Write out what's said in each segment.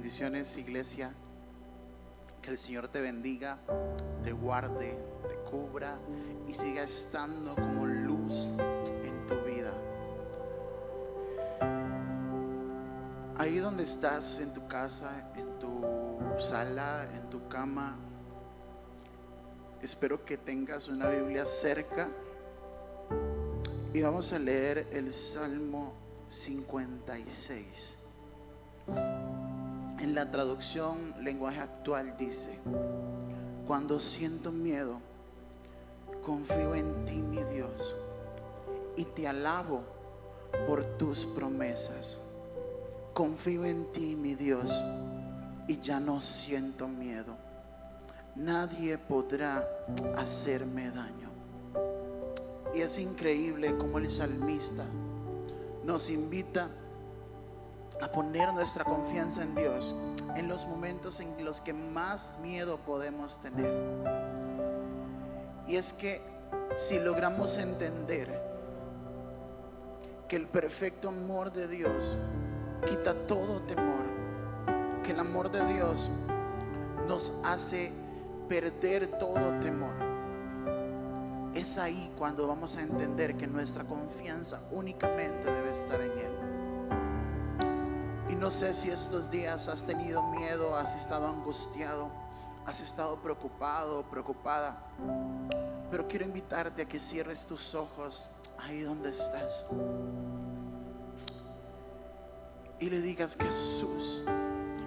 Bendiciones, iglesia. Que el Señor te bendiga, te guarde, te cubra y siga estando como luz en tu vida. Ahí donde estás, en tu casa, en tu sala, en tu cama, espero que tengas una Biblia cerca y vamos a leer el Salmo 56. En la traducción lenguaje actual dice: cuando siento miedo, confío en ti, mi Dios, y te alabo por tus promesas. Confío en ti, mi Dios, y ya no siento miedo. Nadie podrá hacerme daño. Y es increíble como el salmista nos invita a poner nuestra confianza en Dios en los momentos en los que más miedo podemos tener. Y es que si logramos entender que el perfecto amor de Dios quita todo temor, que el amor de Dios nos hace perder todo temor, es ahí cuando vamos a entender que nuestra confianza únicamente debe estar en Él. Y no sé si estos días has tenido miedo, has estado angustiado, has estado preocupado, preocupada, pero quiero invitarte a que cierres tus ojos ahí donde estás y le digas: Jesús,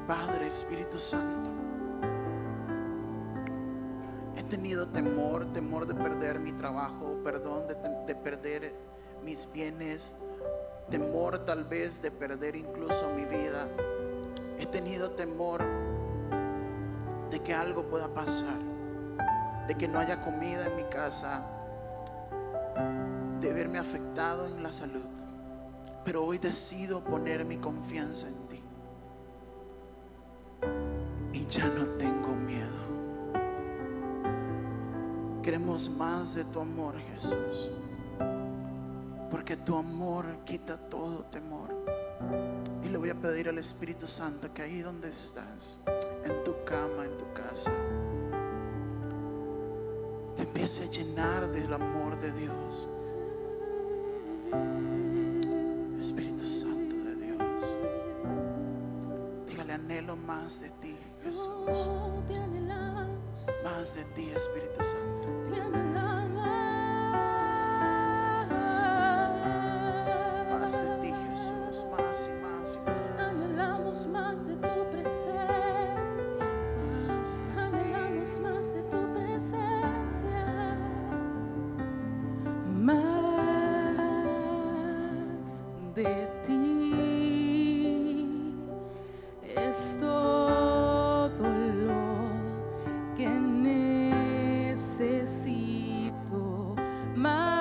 Padre, Espíritu Santo, he tenido temor de perder mi trabajo, de perder mis bienes, temor tal vez de perder incluso mi vida. He tenido temor de que algo pueda pasar, de que no haya comida en mi casa, de verme afectado en la salud. Pero hoy decido poner mi confianza en ti y ya no tengo miedo. Queremos más de tu amor, Jesús, porque tu amor quita todo temor. Y le voy a pedir al Espíritu Santo que ahí donde estás, en tu cama, en tu casa, te empiece a llenar del amor de Dios. Espíritu Santo de Dios, dígale: anhelo más de ti, Jesús. Más de ti, Espíritu Santo. Más de ti, Jesús. Más y más y más. Anhelamos más de tu presencia. Anhelamos más de tu presencia. Más de ti es todo lo que necesito. Más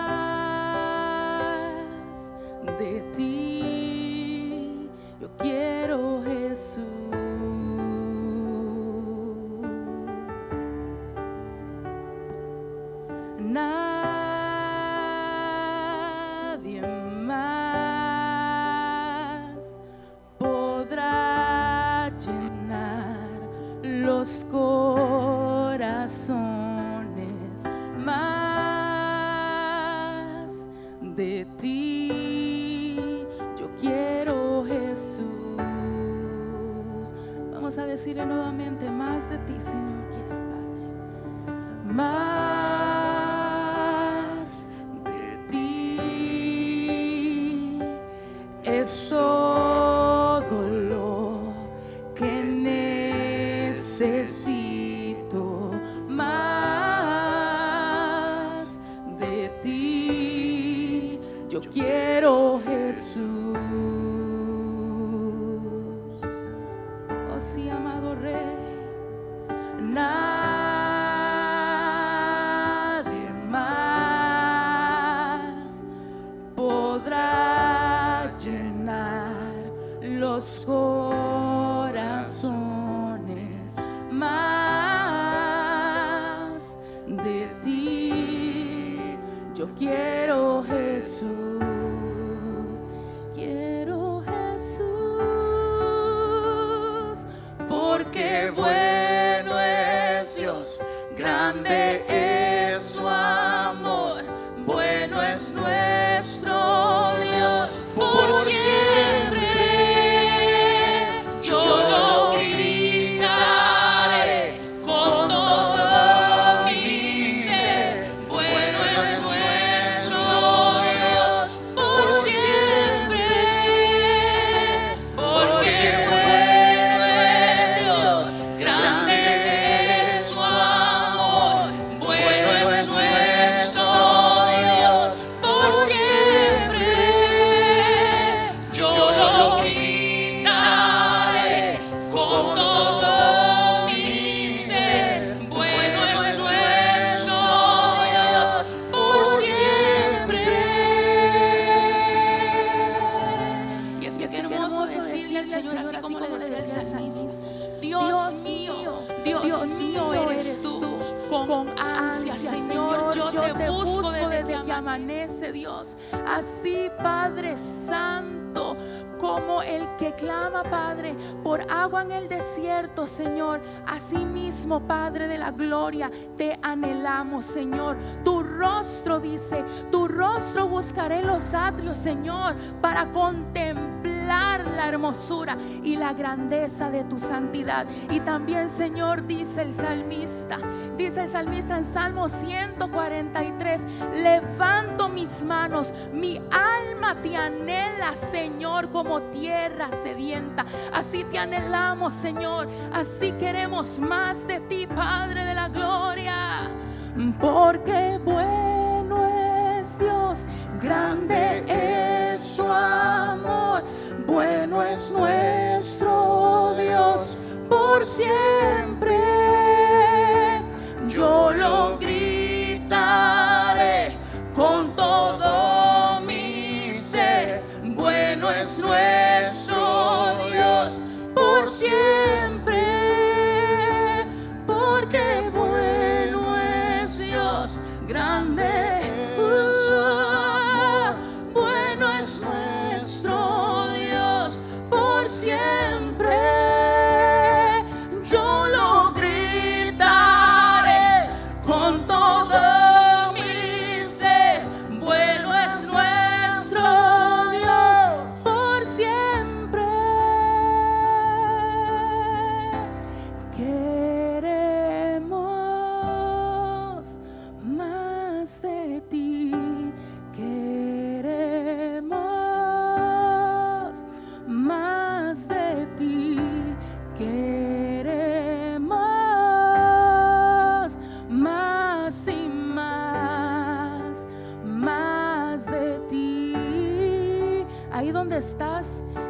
de ti yo quiero, Jesús. Nadie más podrá llenar los corazones. Más de ti yo quiero, Jesús. Vamos a decirle nuevamente: más de ti, Señor, quiero, Padre. Más de ti es todo lo que necesito. Más de ti yo quiero, Jesús. Oh sí, amado Rey. Nadie más podrá llenar los corazones. Más de ti yo quiero, Jesús. Quiero, Jesús. grande es su amor, bueno es nuestro Dios por siempre. Yo lo gritaré con todo mi ser, bueno es nuestro Dios por siempre, porque bueno es Dios, grande es su amor, bueno es nuestro Dios por siempre. Yo lo gritaré con todo mi ser, bueno es nuestro Dios por siempre. Y es que qué hermoso decirle al Señor, así como le decía el salmista: Dios mío eres tú. Con ansia, Señor, yo te busco desde que amanece, Dios. Así, Padre Santo, como el que clama, Padre, por agua en el desierto, Señor, así mismo, Padre de la gloria, te anhelamos, Señor. Tu rostro, dice, tu rostro buscaré en los atrios, Señor, para contemplar la hermosura y la grandeza de tu santidad. Y también, Señor, dice el salmista en Salmo 143: levanto mis manos, mi alma te anhela, Señor, como tierra sedienta. Así te anhelamos, Señor, así queremos más de ti, Padre de la gloria, porque bueno es Dios, grande es su amor, bueno es nuestro Dios por siempre. Yo lo gritaré con todo mi ser, bueno es nuestro Dios por siempre, porque bueno es Dios, grande es su amor, bueno es nuestro Dios por siempre. Yo lo gritaré con todo mi ser, bueno es nuestro Dios por siempre. Queremos más de ti, queremos más de ti, queremos más y más de ti. Ahí donde estás,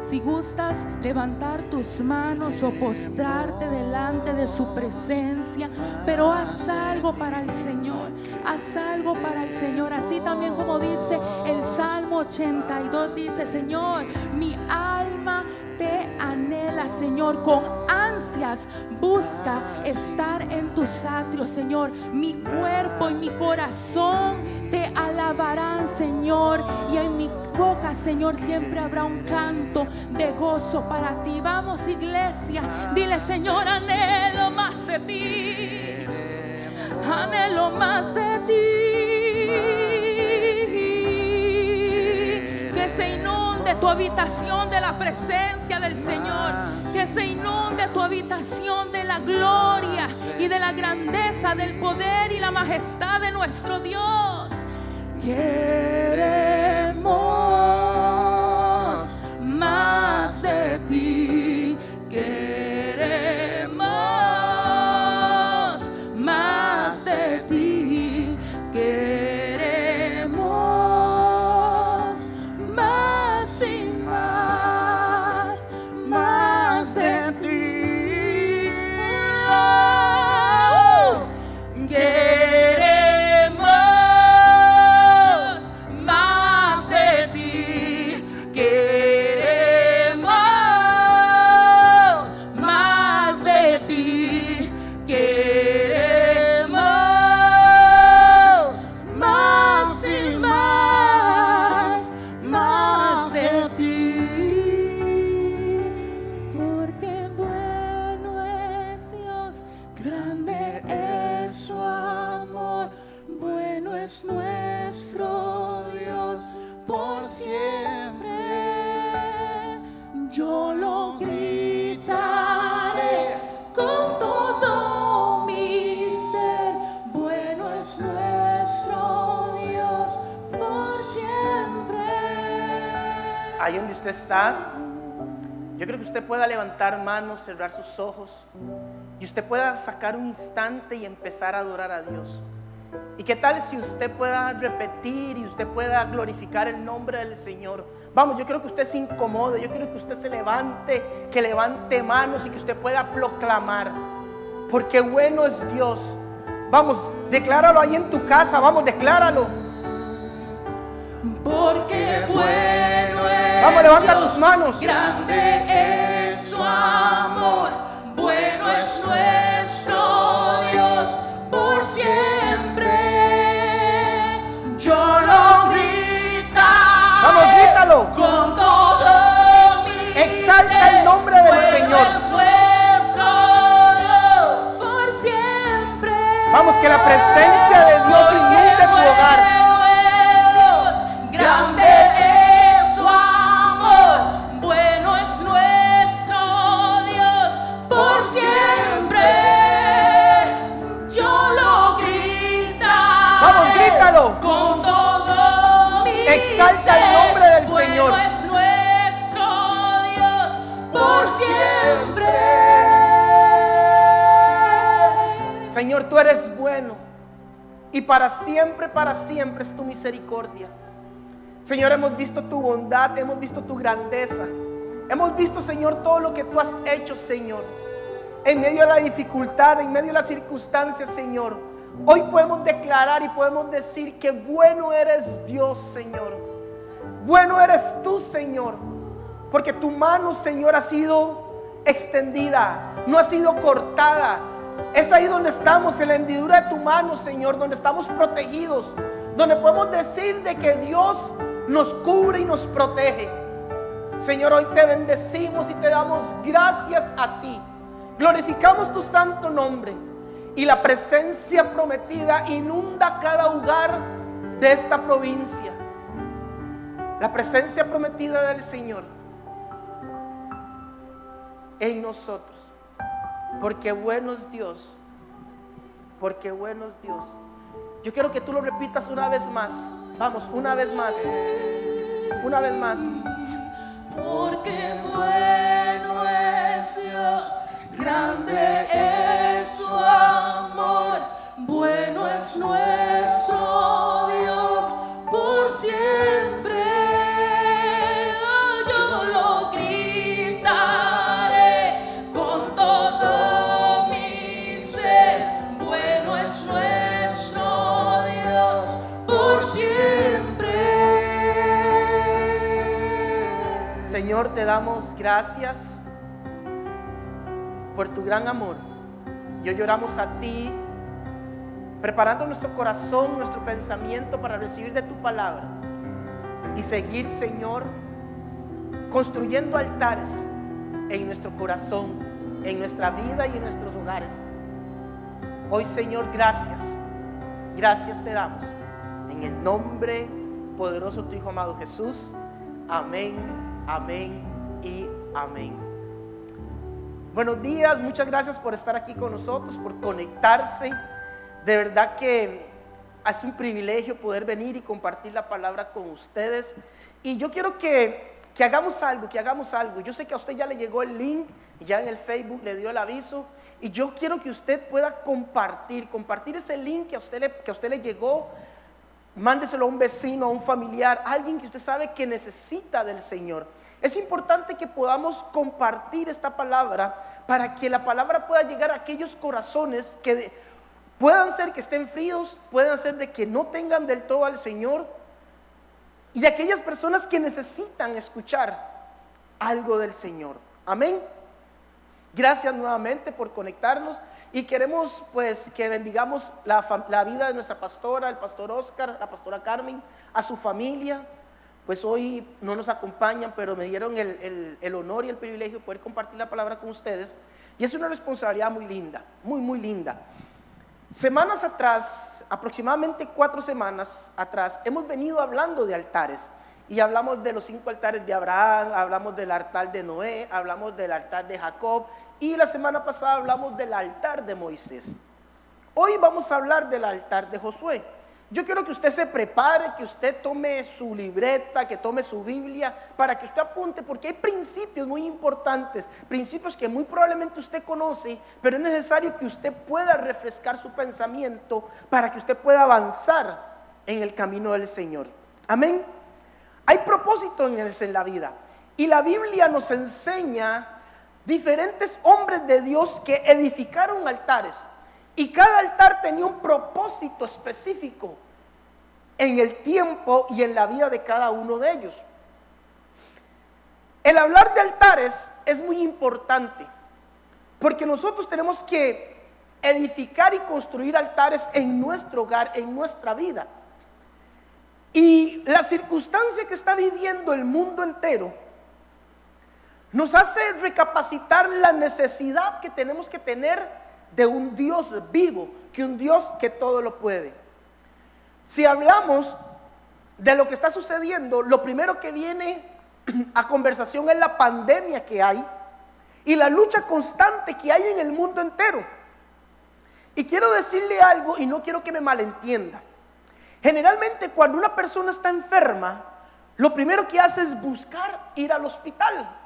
si gustas levantar tus manos o postrarte delante de su presencia, pero haz algo para el Señor, haz algo para el Señor. Así también como dice el Salmo 82, dice: Señor, mi alma te anhela, Señor, con ansias busca estar en tus atrios, Señor. Mi cuerpo y mi corazón te alabarán, Señor, y en mi boca, Señor, siempre habrá un canto de gozo para ti. Vamos, iglesia, dile: Señor, anhelo más de ti, anhelo más de ti. Que se inunde tu habitación de la presencia del Señor, que se inunde tu habitación de la gloria y de la grandeza, del poder y la majestad de nuestro Dios. Queremos más de ti, queremos más de ti, queremos más y más de ti. Queremos más Bueno es nuestro Dios por siempre. Yo lo gritaré con todo mi ser. Bueno es nuestro Dios por siempre. Ahí donde usted está, yo creo que usted pueda levantar manos, cerrar sus ojos y usted pueda sacar un instante y empezar a adorar a Dios. ¿Y qué tal si usted pueda repetir y usted pueda glorificar el nombre del Señor? Vamos, yo creo que usted se incomode, yo creo que usted se levante, que levante manos y que usted pueda proclamar, porque bueno es Dios. Vamos, decláralo ahí en tu casa, vamos, decláralo. Porque bueno es Vamos, levanta Dios, tus manos. grande es su amor. Bueno es nuestro Dios por siempre. Yo lo gritaré. Vamos, grítalo. Con todo mi Exalta ser. el nombre del Bueno Señor. es nuestro Dios por siempre. Vamos, que la presencia de Dios inunde tu hogar. Grande es su amor, bueno es nuestro Dios por siempre. Yo lo gritaré. Vamos, grítalo. Con todo mi Exalta el ser. nombre del Señor. Bueno es nuestro Dios por siempre. Señor, tú eres bueno y para siempre es tu misericordia. Señor, hemos visto tu bondad, hemos visto tu grandeza, hemos visto, Señor, todo lo que tú has hecho, Señor, en medio de la dificultad, en medio de las circunstancias, Señor. Hoy podemos declarar y podemos decir que bueno eres Dios, Señor. Bueno eres tú, Señor, porque tu mano, Señor, ha sido extendida, no ha sido cortada. Es ahí donde estamos, en la hendidura de tu mano, Señor, donde estamos protegidos, donde podemos decir de que Dios nos cubre y nos protege. Señor, hoy te bendecimos y te damos gracias a ti. Glorificamos tu santo nombre y la presencia prometida inunda cada hogar de esta provincia. La presencia prometida del Señor en nosotros, porque bueno es Dios, porque bueno es Dios. Yo quiero que tú lo repitas una vez más. Vamos, una vez más. Una vez más. Porque bueno es Dios, grande es su amor, bueno es nuestro Dios por siempre. Yo lo gritaré con todo mi ser, bueno es nuestro Dios por siempre. Señor, te damos gracias por tu gran amor. Y hoy lloramos a ti, preparando nuestro corazón, nuestro pensamiento para recibir de tu palabra y seguir, Señor, construyendo altares en nuestro corazón, en nuestra vida y en nuestros hogares. Hoy, Señor, gracias te damos en el nombre poderoso de tu Hijo amado Jesús. Amén, amén y amén. Buenos días, muchas gracias por estar aquí con nosotros, por conectarse. De verdad que es un privilegio poder venir y compartir la palabra con ustedes. Y yo quiero que hagamos algo, Yo sé que a usted ya le llegó el link, ya en el Facebook le dio el aviso. Y yo quiero que usted pueda compartir ese link que a usted le llegó. Mándeselo a un vecino, a un familiar, a alguien que usted sabe que necesita del Señor. Es importante que podamos compartir esta palabra para que la palabra pueda llegar a aquellos corazones que puedan ser que estén fríos, puedan ser de que no tengan del todo al Señor, y aquellas personas que necesitan escuchar algo del Señor. Amén. Gracias nuevamente por conectarnos y queremos pues que bendigamos la vida de nuestra pastora, el pastor Oscar, la pastora Carmen, a su familia. Pues hoy no nos acompañan, pero me dieron el honor y el privilegio de poder compartir la palabra con ustedes. Y es una responsabilidad muy linda, muy linda. Semanas atrás aproximadamente 4 semanas atrás hemos venido hablando de altares. Y hablamos de los 5 altares de Abraham, hablamos del altar de Noé, hablamos del altar de Jacob. Y la semana pasada hablamos del altar de Moisés. Hoy vamos a hablar del altar de Josué. Yo quiero que usted se prepare, que usted tome su libreta, que tome su Biblia, para que usted apunte, porque hay principios muy importantes, principios que muy probablemente usted conoce, pero es necesario que usted pueda refrescar su pensamiento para que usted pueda avanzar en el camino del Señor. Amén. Hay propósito en la vida, y la Biblia nos enseña diferentes hombres de Dios que edificaron altares. Y cada altar tenía un propósito específico en el tiempo y en la vida de cada uno de ellos. El hablar de altares es muy importante, porque nosotros tenemos que edificar y construir altares en nuestro hogar, en nuestra vida. Y la circunstancia que está viviendo el mundo entero nos hace recapacitar la necesidad que tenemos que tener de un Dios vivo, que un Dios que todo lo puede. Si hablamos de lo que está sucediendo, lo primero que viene a conversación es la pandemia que hay y la lucha constante que hay en el mundo entero. Y quiero decirle algo, y no quiero que me malentienda. Generalmente cuando una persona está enferma, lo primero que hace es buscar ir al hospital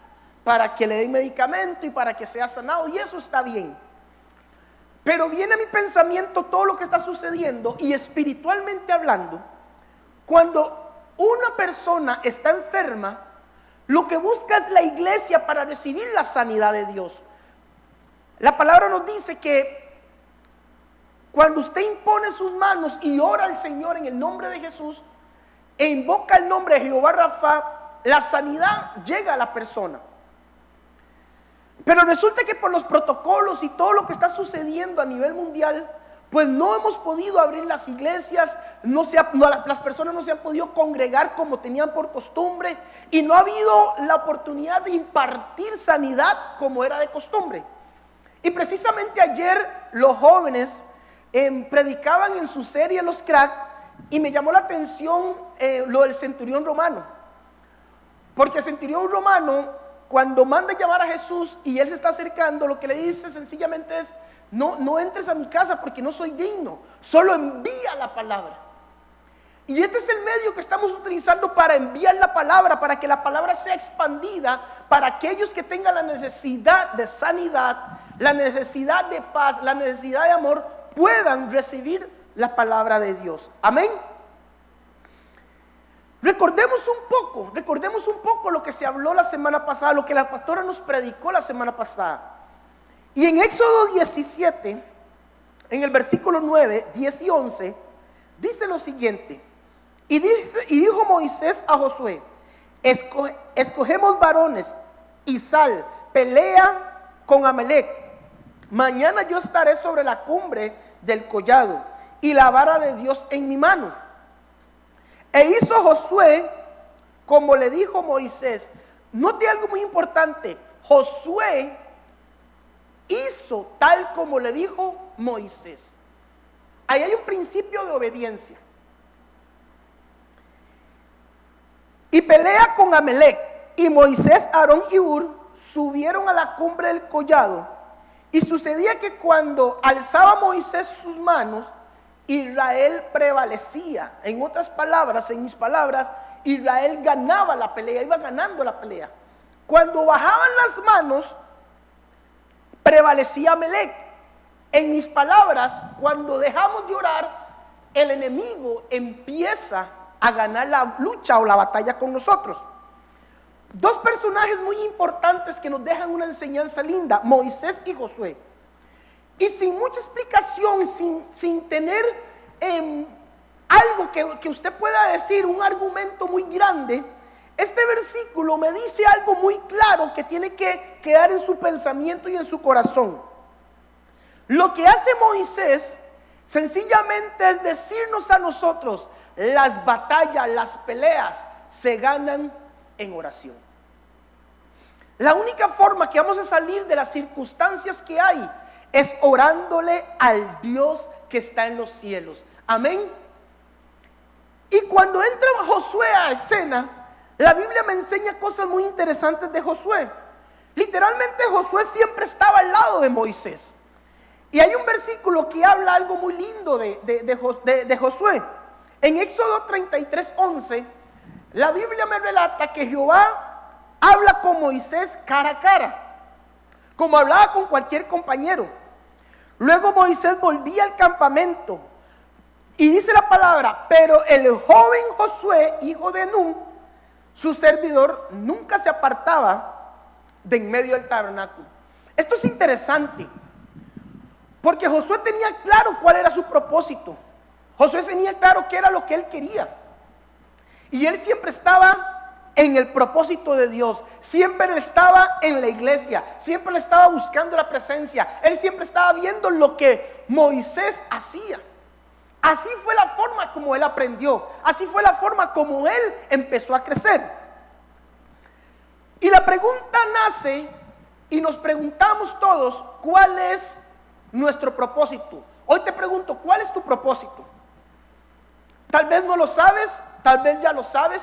para que le den medicamento y para que sea sanado, y eso está bien. Pero viene a mi pensamiento todo lo que está sucediendo, y espiritualmente hablando, cuando una persona está enferma, lo que busca es la iglesia para recibir la sanidad de Dios. La palabra nos dice que cuando usted impone sus manos y ora al Señor en el nombre de Jesús e invoca el nombre de Jehová Rafa, la sanidad llega a la persona. Pero resulta que por los protocolos y todo lo que está sucediendo a nivel mundial, pues no hemos podido abrir las iglesias, las personas no se han podido congregar como tenían por costumbre, y no ha habido la oportunidad de impartir sanidad como era de costumbre. Y precisamente ayer los jóvenes predicaban en su serie Los Crack, y me llamó la atención lo del centurión romano, porque el centurión romano, cuando manda a llamar a Jesús y él se está acercando, lo que le dice sencillamente es: no entres a mi casa porque no soy digno, solo envía la palabra. Y este es el medio que estamos utilizando para enviar la palabra, para que la palabra sea expandida, para aquellos que tengan la necesidad de sanidad, la necesidad de paz, la necesidad de amor, puedan recibir la palabra de Dios. Amén. Recordemos un poco lo que se habló la semana pasada, lo que la pastora nos predicó la semana pasada. Y en Éxodo 17, en el versículo 9, 10 y 11, dice lo siguiente: y dijo Moisés a Josué: escogemos varones y sal, pelea con Amalec. Mañana yo estaré sobre la cumbre del collado y la vara de Dios en mi mano. E hizo Josué como le dijo Moisés. Note algo muy importante: Josué hizo tal como le dijo Moisés. Ahí hay un principio de obediencia. Y pelea con Amalec. Y Moisés, Aarón y Hur subieron a la cumbre del collado. Y sucedía que cuando alzaba Moisés sus manos, Israel prevalecía. En otras palabras, en mis palabras, Israel ganaba la pelea, iba ganando la pelea. Cuando bajaban las manos, prevalecía Amalec. En mis palabras, cuando dejamos de orar, el enemigo empieza a ganar la lucha o la batalla con nosotros. Dos personajes muy importantes que nos dejan una enseñanza linda: Moisés y Josué. Y sin mucha explicación, sin tener algo que usted pueda decir, un argumento muy grande, este versículo me dice algo muy claro que tiene que quedar en su pensamiento y en su corazón. Lo que hace Moisés sencillamente es decirnos a nosotros: las batallas, las peleas se ganan en oración. La única forma que vamos a salir de las circunstancias que hay es orándole al Dios que está en los cielos, Amén. Y cuando entra Josué a escena, la Biblia me enseña cosas muy interesantes de Josué. Literalmente Josué siempre estaba al lado de Moisés. Y hay un versículo que habla algo muy lindo de Josué. En Éxodo 33:11, la Biblia me relata que Jehová habla con Moisés cara a cara, como hablaba con cualquier compañero. Luego Moisés volvía al campamento y dice la palabra: pero el joven Josué, hijo de Nun, su servidor, nunca se apartaba de en medio del tabernáculo. Esto es interesante, porque Josué tenía claro cuál era su propósito. Josué tenía claro qué era lo que él quería. Y él siempre estaba en el propósito de Dios. Siempre estaba en la iglesia. Siempre le estaba buscando la presencia. Él siempre estaba viendo lo que Moisés hacía. Así fue la forma como él aprendió. Así fue la forma como él empezó a crecer. Y la pregunta nace, y nos preguntamos todos: ¿cuál es nuestro propósito? Hoy te pregunto: ¿cuál es tu propósito? Tal vez no lo sabes, tal vez ya lo sabes,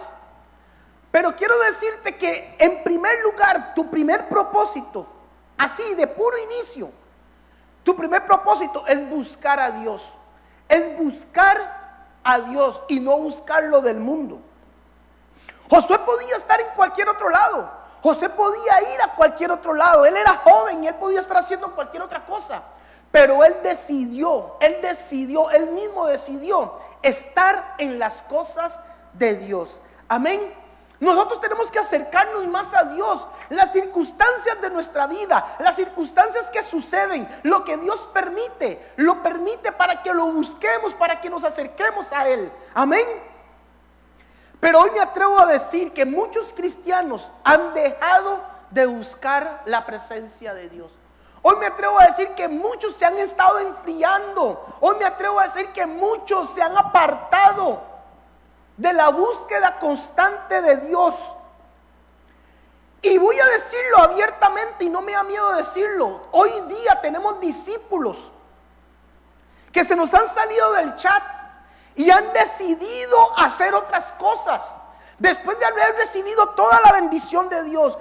pero quiero decirte que en primer lugar, tu primer propósito, así de puro inicio, tu primer propósito es buscar a Dios. Es buscar a Dios y no buscarlo del mundo. Josué podía estar en cualquier otro lado. Josué podía ir a cualquier otro lado. Él era joven y él podía estar haciendo cualquier otra cosa. Pero él mismo decidió estar en las cosas de Dios. Amén. Nosotros tenemos que acercarnos más a Dios. Las circunstancias de nuestra vida, las circunstancias que suceden, lo que Dios permite, lo permite para que lo busquemos, para que nos acerquemos a Él. Amén. Pero hoy me atrevo a decir que muchos cristianos han dejado de buscar la presencia de Dios. Hoy me atrevo a decir que muchos se han estado enfriando. Hoy me atrevo a decir que muchos se han apartado de la búsqueda constante de Dios. Y voy a decirlo abiertamente y no me da miedo decirlo. Hoy día tenemos discípulos que se nos han salido del chat y han decidido hacer otras cosas. Después de haber recibido toda la bendición de Dios,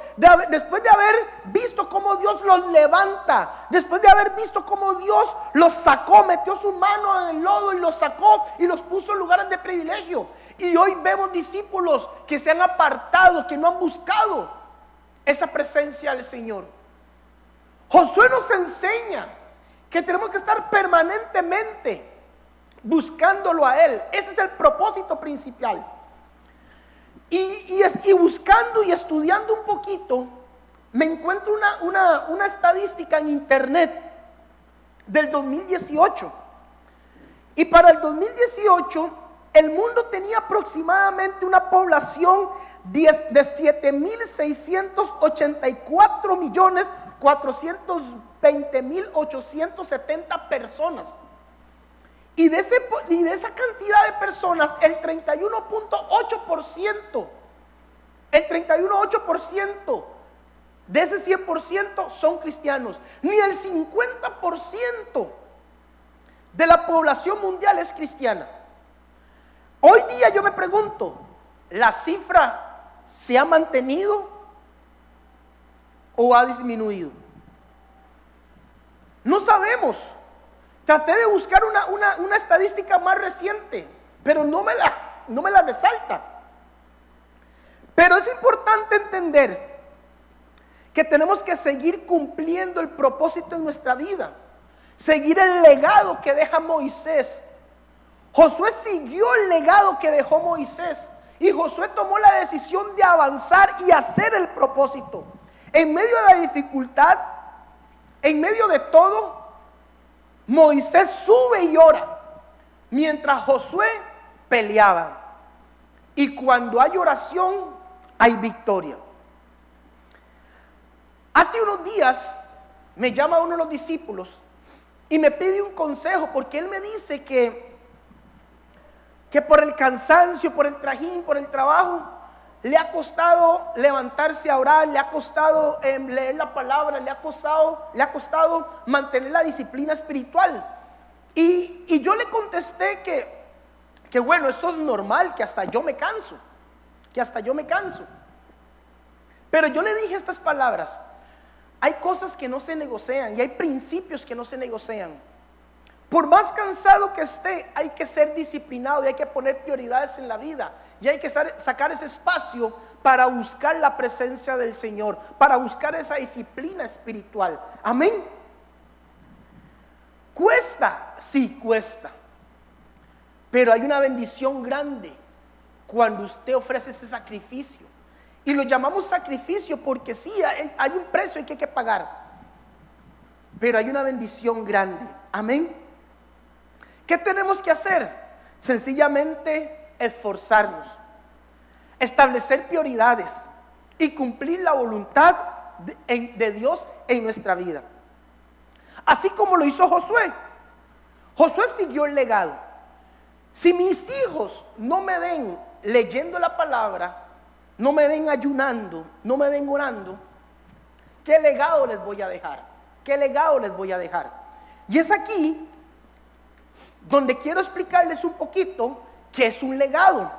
después de haber visto cómo Dios los levanta, después de haber visto cómo Dios los sacó, metió su mano en el lodo y los sacó y los puso en lugares de privilegio. Y hoy vemos discípulos que se han apartado, que no han buscado esa presencia del Señor. Josué nos enseña que tenemos que estar permanentemente buscándolo a Él. Ese es el propósito principal. Y buscando y estudiando un poquito, me encuentro una estadística en internet del 2018. Y para el 2018, el mundo tenía aproximadamente una población de 7.684.420.870 personas. Y de esa cantidad de personas, el 31.8%, de ese 100% son cristianos. Ni el 50% de la población mundial es cristiana. Hoy día yo me pregunto, ¿la cifra se ha mantenido o ha disminuido? No sabemos. Traté de buscar una estadística más reciente, pero no me la resalta. Pero es importante entender que tenemos que seguir cumpliendo el propósito en nuestra vida, seguir el legado que deja Moisés. Josué siguió el legado que dejó Moisés y Josué tomó la decisión de avanzar y hacer el propósito. En medio de la dificultad, en medio de todo, Moisés sube y ora, mientras Josué peleaba. Y cuando hay oración, hay victoria. Hace unos días me llama uno de los discípulos y me pide un consejo, porque él me dice que por el cansancio, por el trajín, por el trabajo, le ha costado levantarse a orar, le ha costado leer la palabra, le ha costado mantener la disciplina espiritual. Y yo le contesté que Que bueno, eso es normal, que hasta yo me canso. Pero yo le dije estas palabras: hay cosas que no se negocian y hay principios que no se negocian. Por más cansado que esté, hay que ser disciplinado y hay que poner prioridades en la vida. Y hay que sacar ese espacio para buscar la presencia del Señor, para buscar esa disciplina espiritual. Amén. Cuesta, sí cuesta. Pero hay una bendición grande cuando usted ofrece ese sacrificio. Y lo llamamos sacrificio porque sí, hay un precio que hay que pagar. Pero hay una bendición grande. Amén. ¿Qué tenemos que hacer? Sencillamente esforzarnos, establecer prioridades y cumplir la voluntad de Dios en nuestra vida. Así como lo hizo Josué. Josué siguió el legado. Si mis hijos no me ven leyendo la palabra, no me ven ayunando, no me ven orando, ¿qué legado les voy a dejar? ¿Qué legado les voy a dejar? Y es aquí donde quiero explicarles un poquito qué es un legado.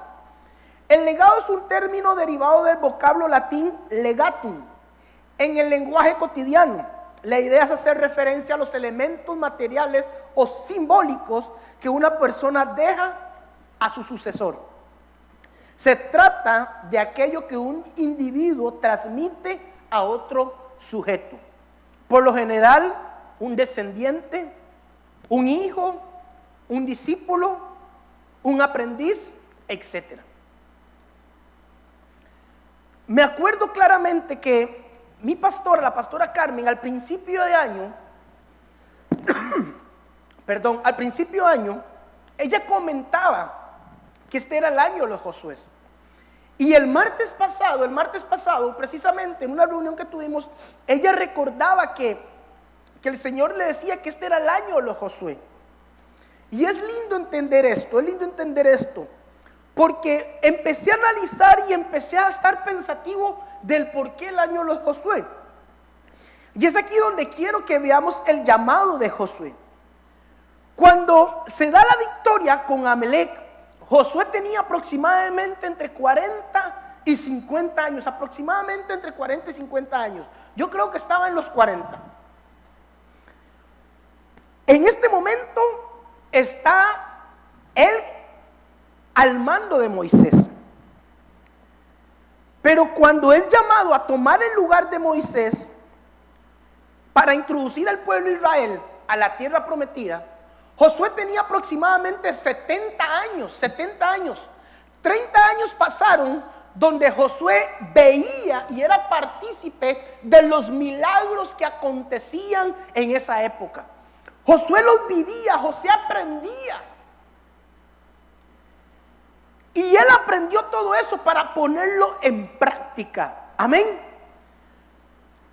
El legado es un término derivado del vocablo latín legatum. En el lenguaje cotidiano, la idea es hacer referencia a los elementos materiales o simbólicos que una persona deja a su sucesor. Se trata de aquello que un individuo transmite a otro sujeto. Por lo general, un descendiente, un hijo, un discípulo, un aprendiz, etc. Me acuerdo claramente que mi pastora, la pastora Carmen, al principio de año, ella comentaba que este era el año de los Josué. Y el martes pasado, precisamente en una reunión que tuvimos, ella recordaba que el Señor le decía que este era el año de los Josué. Y es lindo entender esto, porque empecé a analizar y empecé a estar pensativo del por qué el año de los Josué. Y es aquí donde quiero que veamos el llamado de Josué. Cuando se da la victoria con Amalek, Josué tenía aproximadamente entre 40 y 50 años, aproximadamente entre 40 y 50 años. Yo creo que estaba en los 40. En este momento está él al mando de Moisés. Pero cuando es llamado a tomar el lugar de Moisés para introducir al pueblo de Israel a la tierra prometida, Josué tenía aproximadamente 70 años. 30 años pasaron donde Josué veía y era partícipe de los milagros que acontecían en esa época. Josué los vivía, Josué aprendía. Y él aprendió todo eso para ponerlo en práctica. Amén.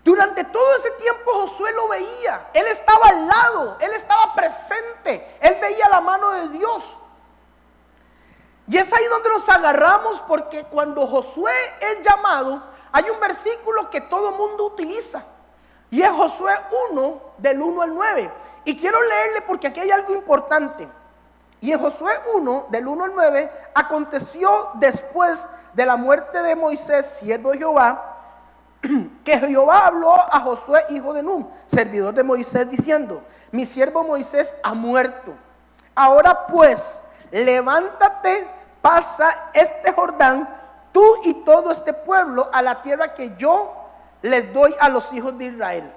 Durante todo ese tiempo Josué lo veía. Él estaba al lado, él estaba presente. Él veía la mano de Dios. Y es ahí donde nos agarramos, porque cuando Josué es llamado, hay un versículo que todo el mundo utiliza. Y es Josué 1, del 1 al 9. Y quiero leerle porque aquí hay algo importante. Y en Josué 1, del 1 al 9, aconteció después de la muerte de Moisés, siervo de Jehová, que Jehová habló a Josué, hijo de Nun, servidor de Moisés, diciendo: mi siervo Moisés ha muerto. Ahora pues, levántate, pasa este Jordán, tú y todo este pueblo, a la tierra que yo les doy a los hijos de Israel.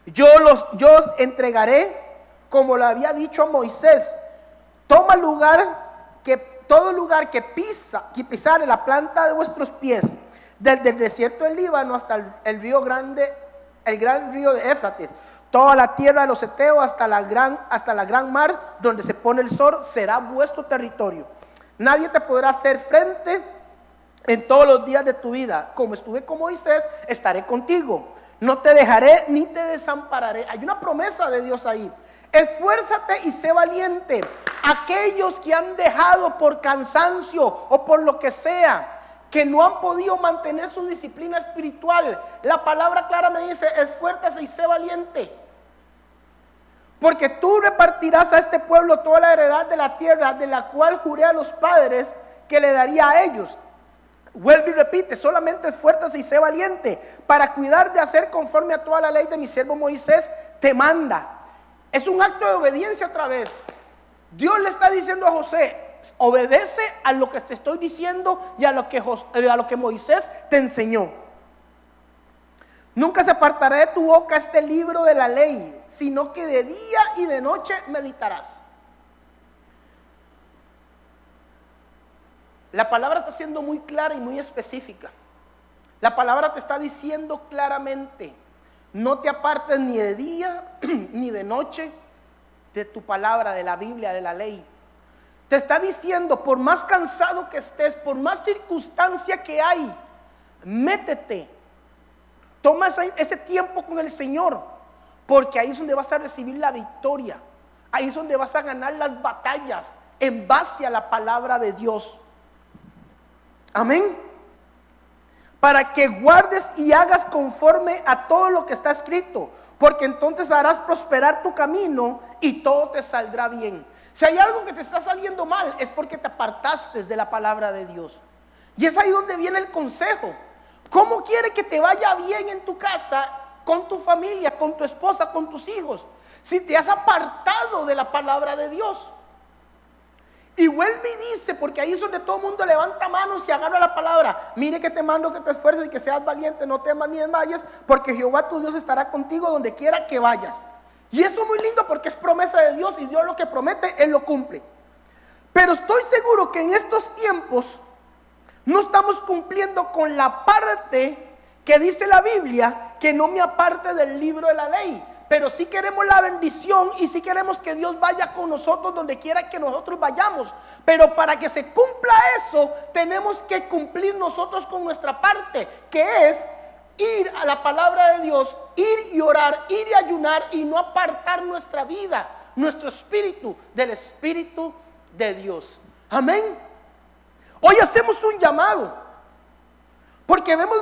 Yo os entregaré, como lo había dicho a Moisés. Todo lugar que pisare la planta de vuestros pies, desde el desierto del Líbano hasta el río grande, el gran río de Éufrates, toda la tierra de los heteos hasta la gran mar donde se pone el sol, será vuestro territorio. Nadie te podrá hacer frente en todos los días de tu vida. Como estuve con Moisés, estaré contigo. No te dejaré ni te desampararé. Hay una promesa de Dios ahí. Esfuérzate y sé valiente. Aquellos que han dejado por cansancio o por lo que sea, que no han podido mantener su disciplina espiritual, la palabra clara me dice: esfuérzate y sé valiente. Porque tú repartirás a este pueblo toda la heredad de la tierra, de la cual juré a los padres que le daría a ellos. Vuelve y repite: solamente esfuérzate y sé valiente para cuidar de hacer conforme a toda la ley de mi siervo Moisés te manda. Es un acto de obediencia otra vez. Dios le está diciendo a José: obedece a lo que te estoy diciendo y a lo que Moisés te enseñó. Nunca se apartará de tu boca este libro de la ley, sino que de día y de noche meditarás. La palabra está siendo muy clara y muy específica. La palabra te está diciendo claramente: no te apartes ni de día ni de noche de tu palabra, de la Biblia, de la ley. Te está diciendo: por más cansado que estés, por más circunstancia que hay, métete. Toma ese tiempo con el Señor, porque ahí es donde vas a recibir la victoria. Ahí es donde vas a ganar las batallas en base a la palabra de Dios. Amén. Para que guardes y hagas conforme a todo lo que está escrito, porque entonces harás prosperar tu camino y todo te saldrá bien. Si hay algo que te está saliendo mal, es porque te apartaste de la palabra de Dios. Y es ahí donde viene el consejo. ¿Cómo quiere que te vaya bien en tu casa, con tu familia, con tu esposa, con tus hijos, si te has apartado de la palabra de Dios? Y vuelve y dice, porque ahí es donde todo el mundo levanta manos y agarra la palabra: mire que te mando que te esfuerces y que seas valiente, no temas ni desmayes, porque Jehová tu Dios estará contigo donde quiera que vayas. Y eso es muy lindo porque es promesa de Dios, y Dios lo que promete, Él lo cumple. Pero estoy seguro que en estos tiempos no estamos cumpliendo con la parte que dice la Biblia, que no me aparte del libro de la ley. Pero sí queremos la bendición y sí queremos que Dios vaya con nosotros donde quiera que nosotros vayamos. Pero para que se cumpla eso, tenemos que cumplir nosotros con nuestra parte, que es ir a la palabra de Dios, ir y orar, ir y ayunar, y no apartar nuestra vida, nuestro espíritu del Espíritu de Dios. Amén. Hoy hacemos un llamado, porque vemos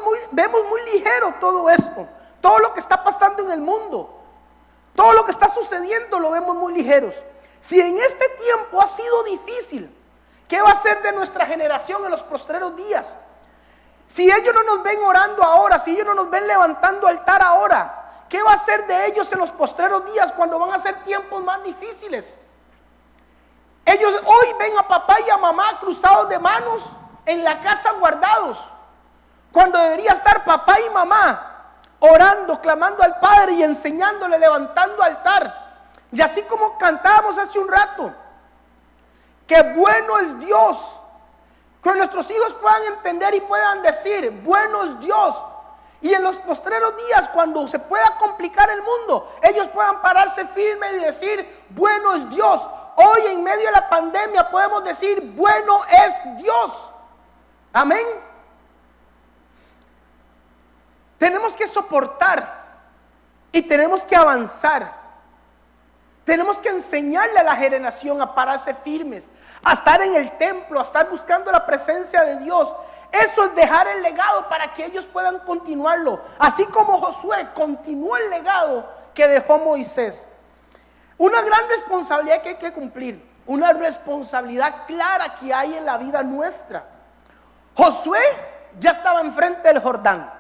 muy ligero todo esto, todo lo que está pasando en el mundo, todo lo que está sucediendo lo vemos muy ligeros. Si en este tiempo ha sido difícil, ¿qué va a ser de nuestra generación en los postreros días? Si ellos no nos ven orando ahora, si ellos no nos ven levantando altar ahora, ¿qué va a ser de ellos en los postreros días, cuando van a ser tiempos más difíciles? Ellos hoy ven a papá y a mamá cruzados de manos en la casa guardados, cuando debería estar papá y mamá orando, clamando al Padre y enseñándole, levantando altar. Y así como cantábamos hace un rato, que bueno es Dios, que nuestros hijos puedan entender y puedan decir: bueno es Dios. Y en los postreros días, cuando se pueda complicar el mundo, ellos puedan pararse firme y decir: bueno es Dios. Hoy en medio de la pandemia podemos decir: bueno es Dios. Amén. Tenemos que soportar y tenemos que avanzar. Tenemos que enseñarle a la generación a pararse firmes, a estar en el templo, a estar buscando la presencia de Dios. Eso es dejar el legado para que ellos puedan continuarlo, así como Josué continuó el legado que dejó Moisés. Una gran responsabilidad que hay que cumplir, una responsabilidad clara que hay en la vida nuestra. Josué ya estaba enfrente del Jordán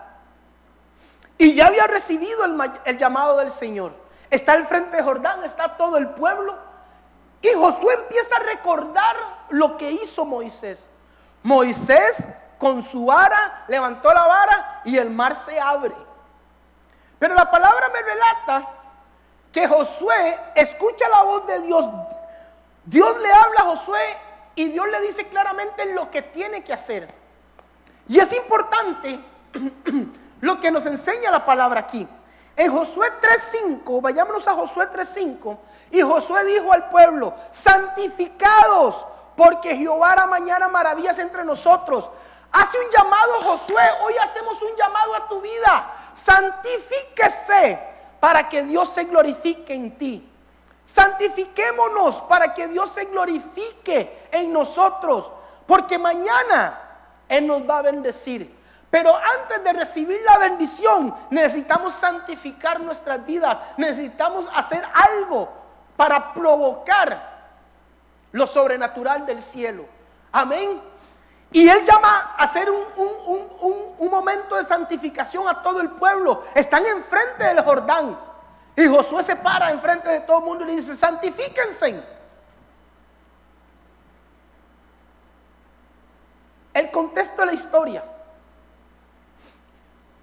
y ya había recibido el llamado del Señor. Está al frente del Jordán, está todo el pueblo, y Josué empieza a recordar lo que hizo Moisés. Moisés con su vara levantó la vara y el mar se abre. Pero la palabra me relata que Josué escucha la voz de Dios. Dios le habla a Josué y Dios le dice claramente lo que tiene que hacer. Y es importante lo que nos enseña la palabra aquí. En Josué 3:5, vayámonos a Josué 3:5, y Josué dijo al pueblo: santificados, porque Jehová hará mañana maravillas entre nosotros. Hace un llamado Josué, hoy hacemos un llamado a tu vida: santifíquese para que Dios se glorifique en ti. Santifiquémonos para que Dios se glorifique en nosotros, porque mañana Él nos va a bendecir. Pero antes de recibir la bendición, necesitamos santificar nuestras vidas. Necesitamos hacer algo para provocar lo sobrenatural del cielo. Amén. Y Él llama a hacer un momento de santificación a todo el pueblo. Están enfrente del Jordán. Y Josué se para enfrente de todo el mundo y le dice: santifíquense. El contexto de la historia: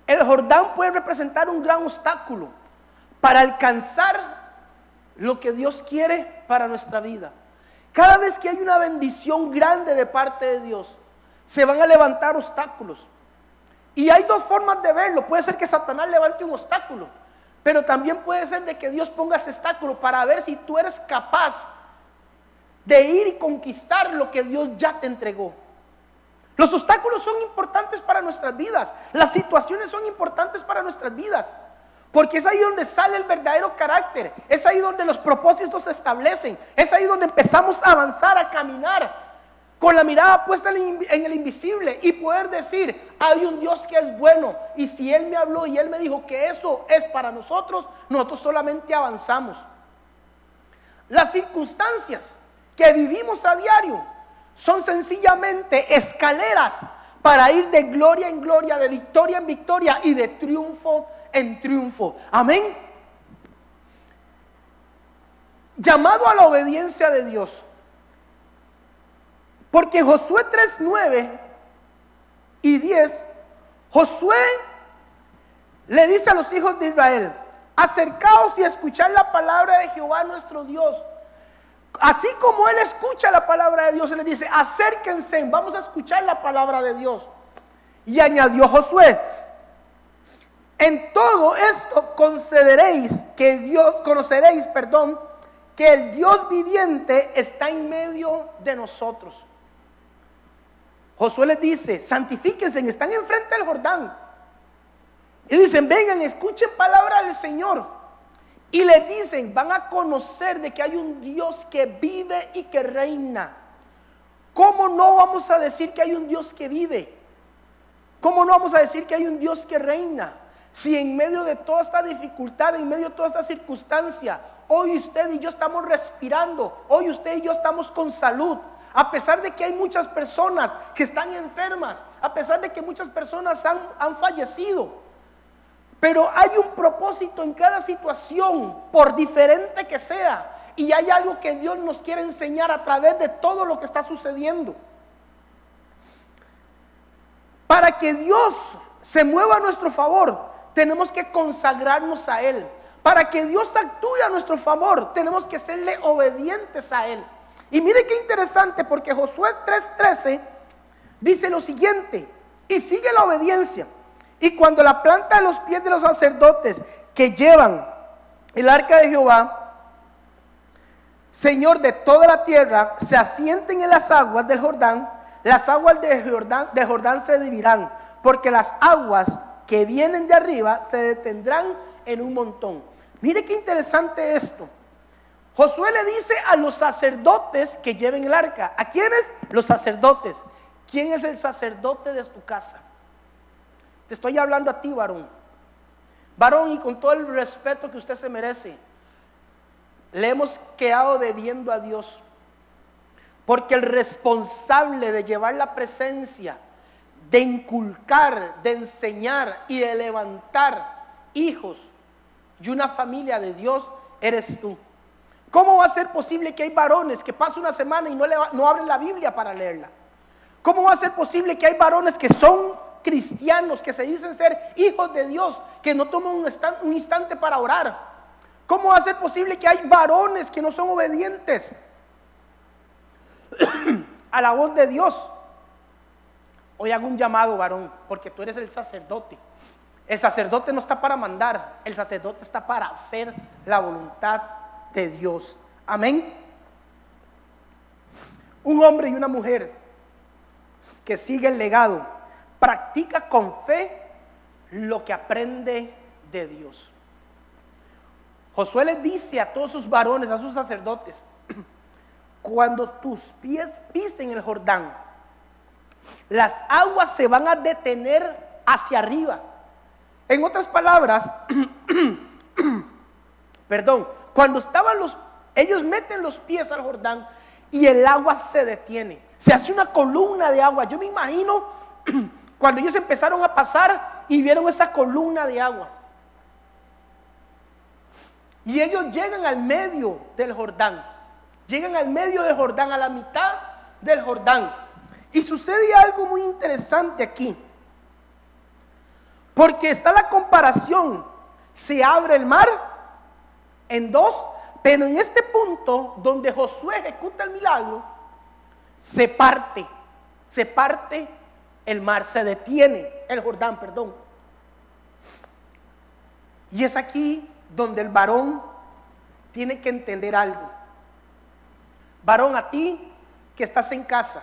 el Jordán puede representar un gran obstáculo para alcanzar lo que Dios quiere para nuestra vida. Cada vez que hay una bendición grande de parte de Dios, se van a levantar obstáculos. Y hay dos formas de verlo. Puede ser que Satanás levante un obstáculo, pero también puede ser de que Dios ponga ese obstáculo para ver si tú eres capaz de ir y conquistar lo que Dios ya te entregó. Los obstáculos son importantes para nuestras vidas. Las situaciones son importantes para nuestras vidas, porque es ahí donde sale el verdadero carácter. Es ahí donde los propósitos se establecen. Es ahí donde empezamos a avanzar, a caminar con la mirada puesta en el invisible y poder decir: hay un Dios que es bueno, y si Él me habló y Él me dijo que eso es para nosotros, nosotros solamente avanzamos. Las circunstancias que vivimos a diario son sencillamente escaleras para ir de gloria en gloria, de victoria en victoria y de triunfo en triunfo. Amén. Llamado a la obediencia de Dios. Porque Josué 3:9 y 10, Josué le dice a los hijos de Israel: acercaos y escuchad la palabra de Jehová nuestro Dios. Así como él escucha la palabra de Dios, él le dice: acérquense, vamos a escuchar la palabra de Dios. Y añadió Josué: en todo esto conoceréis que el Dios viviente está en medio de nosotros. Josué les dice: santifíquense, están enfrente del Jordán. Y dicen: vengan, escuchen palabra del Señor. Y le dicen: van a conocer de que hay un Dios que vive y que reina. ¿Cómo no vamos a decir que hay un Dios que vive? ¿Cómo no vamos a decir que hay un Dios que reina? Si en medio de toda esta dificultad, en medio de toda esta circunstancia, hoy usted y yo estamos respirando, hoy usted y yo estamos con salud, a pesar de que hay muchas personas que están enfermas, a pesar de que muchas personas han fallecido. Pero hay un propósito en cada situación, por diferente que sea, y hay algo que Dios nos quiere enseñar a través de todo lo que está sucediendo. Para que Dios se mueva a nuestro favor, tenemos que consagrarnos a Él. Para que Dios actúe a nuestro favor, tenemos que serle obedientes a Él. Y mire qué interesante, porque Josué 3:13 dice lo siguiente: y sigue la obediencia. Y cuando la planta de los pies de los sacerdotes que llevan el arca de Jehová, Señor de toda la tierra, se asienten en las aguas del Jordán, las aguas de Jordán se dividirán, porque las aguas que vienen de arriba se detendrán en un montón. Mire qué interesante esto. Josué le dice a los sacerdotes que lleven el arca. ¿A quiénes? Los sacerdotes. ¿Quién es el sacerdote de tu casa? Te estoy hablando a ti, varón. Varón, y con todo el respeto que usted se merece, le hemos quedado debiendo a Dios. Porque el responsable de llevar la presencia, de inculcar, de enseñar y de levantar hijos y una familia de Dios, eres tú. ¿Cómo va a ser posible que hay varones que pasan una semana y no abren la Biblia para leerla? ¿Cómo va a ser posible que hay varones que son cristianos, que se dicen ser hijos de Dios, que no toman un instante para orar? ¿Cómo va a ser posible que hay varones que no son obedientes a la voz de Dios? Hoy hago un llamado, varón, porque tú eres el sacerdote. El sacerdote no está para mandar, el sacerdote está para hacer la voluntad de Dios. Amén. Un hombre y una mujer que sigue el legado, practica con fe lo que aprende de Dios. Josué les dice a todos sus varones, a sus sacerdotes: cuando tus pies pisen el Jordán, las aguas se van a detener hacia arriba. En otras palabras, cuando estaban Ellos meten los pies al Jordán y el agua se detiene. Se hace una columna de agua. Yo me imagino cuando ellos empezaron a pasar y vieron esa columna de agua. Y ellos llegan al medio del Jordán. Llegan al medio del Jordán, a la mitad del Jordán. Y sucede algo muy interesante aquí. Porque está la comparación. Se abre el mar en dos, pero en este punto donde Josué ejecuta el milagro, se parte el mar, se detiene el Jordán, perdón. Y es aquí donde el varón tiene que entender algo. Varón, a ti que estás en casa,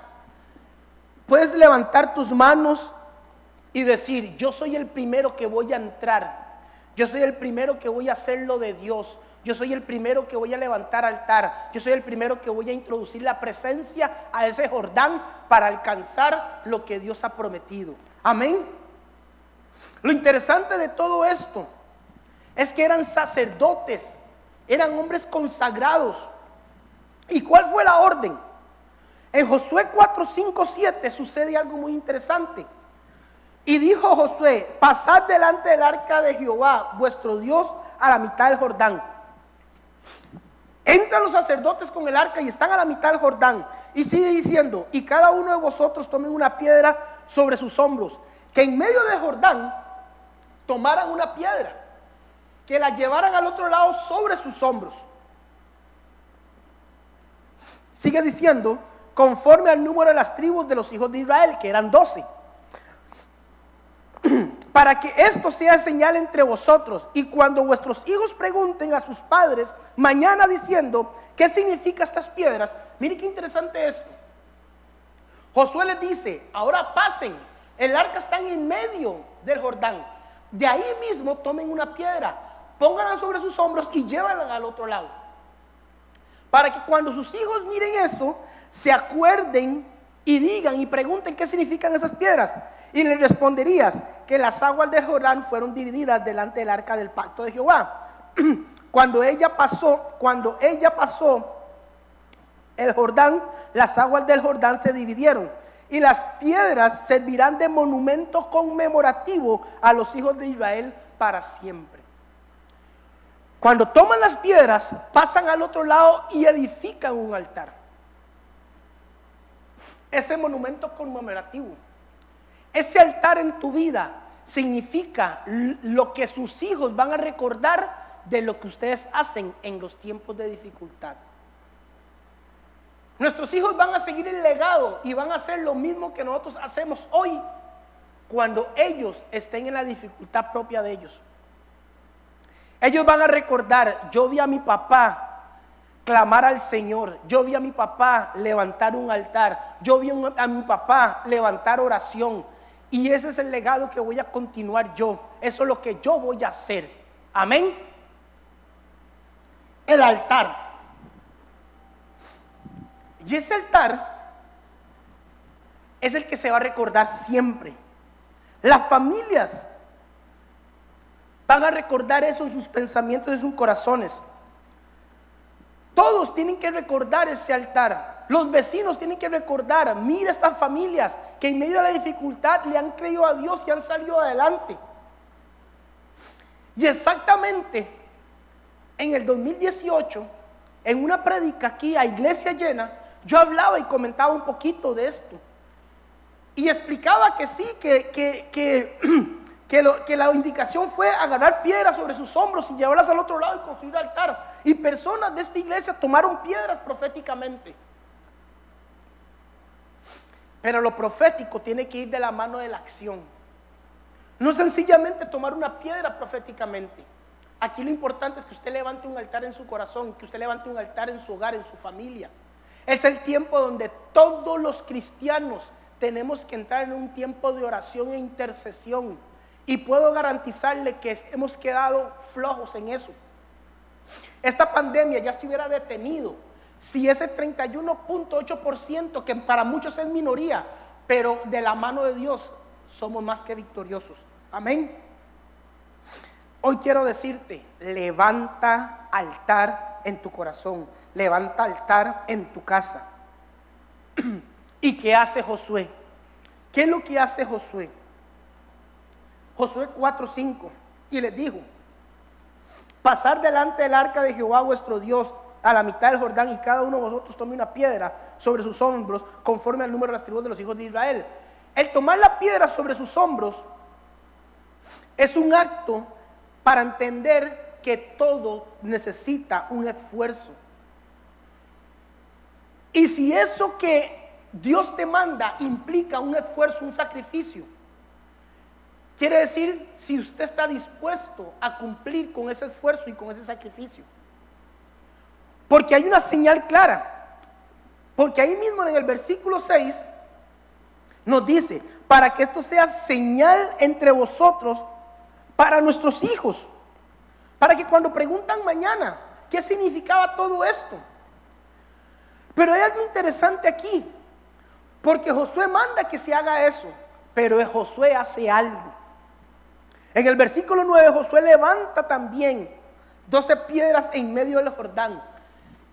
puedes levantar tus manos y decir: yo soy el primero que voy a entrar, yo soy el primero que voy a hacer lo de Dios, yo soy el primero que voy a levantar altar, yo soy el primero que voy a introducir la presencia a ese Jordán para alcanzar lo que Dios ha prometido. Amén. Lo interesante de todo esto es que eran sacerdotes, eran hombres consagrados. ¿Y cuál fue la orden? En Josué 4, 5, 7 sucede algo muy interesante. Y dijo Josué: pasad delante del arca de Jehová vuestro Dios a la mitad del Jordán. Entran los sacerdotes con el arca y están a la mitad del Jordán. Y sigue diciendo: y cada uno de vosotros tomen una piedra sobre sus hombros. Que en medio del Jordán tomaran una piedra, que la llevaran al otro lado sobre sus hombros. Sigue diciendo: conforme al número de las tribus de los hijos de Israel, que eran 12. Para que esto sea señal entre vosotros, y cuando vuestros hijos pregunten a sus padres mañana diciendo: ¿qué significan estas piedras? Mire qué interesante esto. Josué les dice: ahora pasen, el arca está en medio del Jordán, de ahí mismo tomen una piedra, pónganla sobre sus hombros y llévanla al otro lado, para que cuando sus hijos miren eso, se acuerden y digan y pregunten: ¿qué significan esas piedras? Y le responderías que las aguas del Jordán fueron divididas delante del arca del pacto de Jehová. Cuando ella pasó el Jordán, las aguas del Jordán se dividieron, y las piedras servirán de monumento conmemorativo a los hijos de Israel para siempre. Cuando toman las piedras, pasan al otro lado y edifican un altar. Ese monumento conmemorativo, ese altar en tu vida significa lo que sus hijos van a recordar de lo que ustedes hacen en los tiempos de dificultad. Nuestros hijos van a seguir el legado y van a hacer lo mismo que nosotros hacemos hoy cuando ellos estén en la dificultad propia de ellos. Ellos van a recordar: yo vi a mi papá clamar al Señor, yo vi a mi papá levantar un altar, yo vi a mi papá levantar oración, y ese es el legado que voy a continuar yo, eso es lo que yo voy a hacer. Amén. El altar, y ese altar es el que se va a recordar siempre. Las familias van a recordar eso en sus pensamientos, en sus corazones. Todos tienen que recordar ese altar. Los vecinos tienen que recordar: mira estas familias que en medio de la dificultad le han creído a Dios y han salido adelante. Y exactamente en el 2018, en una prédica aquí a iglesia llena, yo hablaba y comentaba un poquito de esto. Y explicaba que sí, que la indicación fue agarrar piedras sobre sus hombros y llevarlas al otro lado y construir altar. Y personas de esta iglesia tomaron piedras proféticamente. Pero lo profético tiene que ir de la mano de la acción. No sencillamente tomar una piedra proféticamente. Aquí lo importante es que usted levante un altar en su corazón, que usted levante un altar en su hogar, en su familia. Es el tiempo donde todos los cristianos tenemos que entrar en un tiempo de oración e intercesión. Y puedo garantizarle que hemos quedado flojos en eso. Esta pandemia ya se hubiera detenido si ese 31.8%, que para muchos es minoría, pero de la mano de Dios somos más que victoriosos. Amén. Hoy quiero decirte: levanta altar altar en tu corazón, levanta altar en tu casa. ¿Y qué hace Josué? ¿Qué es lo que hace Josué? Josué 4:5, y les dijo: pasar delante del arca de Jehová vuestro Dios a la mitad del Jordán, y cada uno de vosotros tome una piedra sobre sus hombros, conforme al número de las tribus de los hijos de Israel. El tomar la piedra sobre sus hombros es un acto para entender que todo necesita un esfuerzo. Y si eso que Dios te manda implica un esfuerzo, un sacrificio, quiere decir si usted está dispuesto a cumplir con ese esfuerzo y con ese sacrificio. Porque hay una señal clara. Porque ahí mismo en el versículo 6 nos dice: para que esto sea señal entre vosotros para nuestros hijos. Para que cuando preguntan mañana qué significaba todo esto. Pero hay algo interesante aquí. Porque Josué manda que se haga eso, pero Josué hace algo. En el versículo 9, Josué levanta también 12 piedras en medio del Jordán.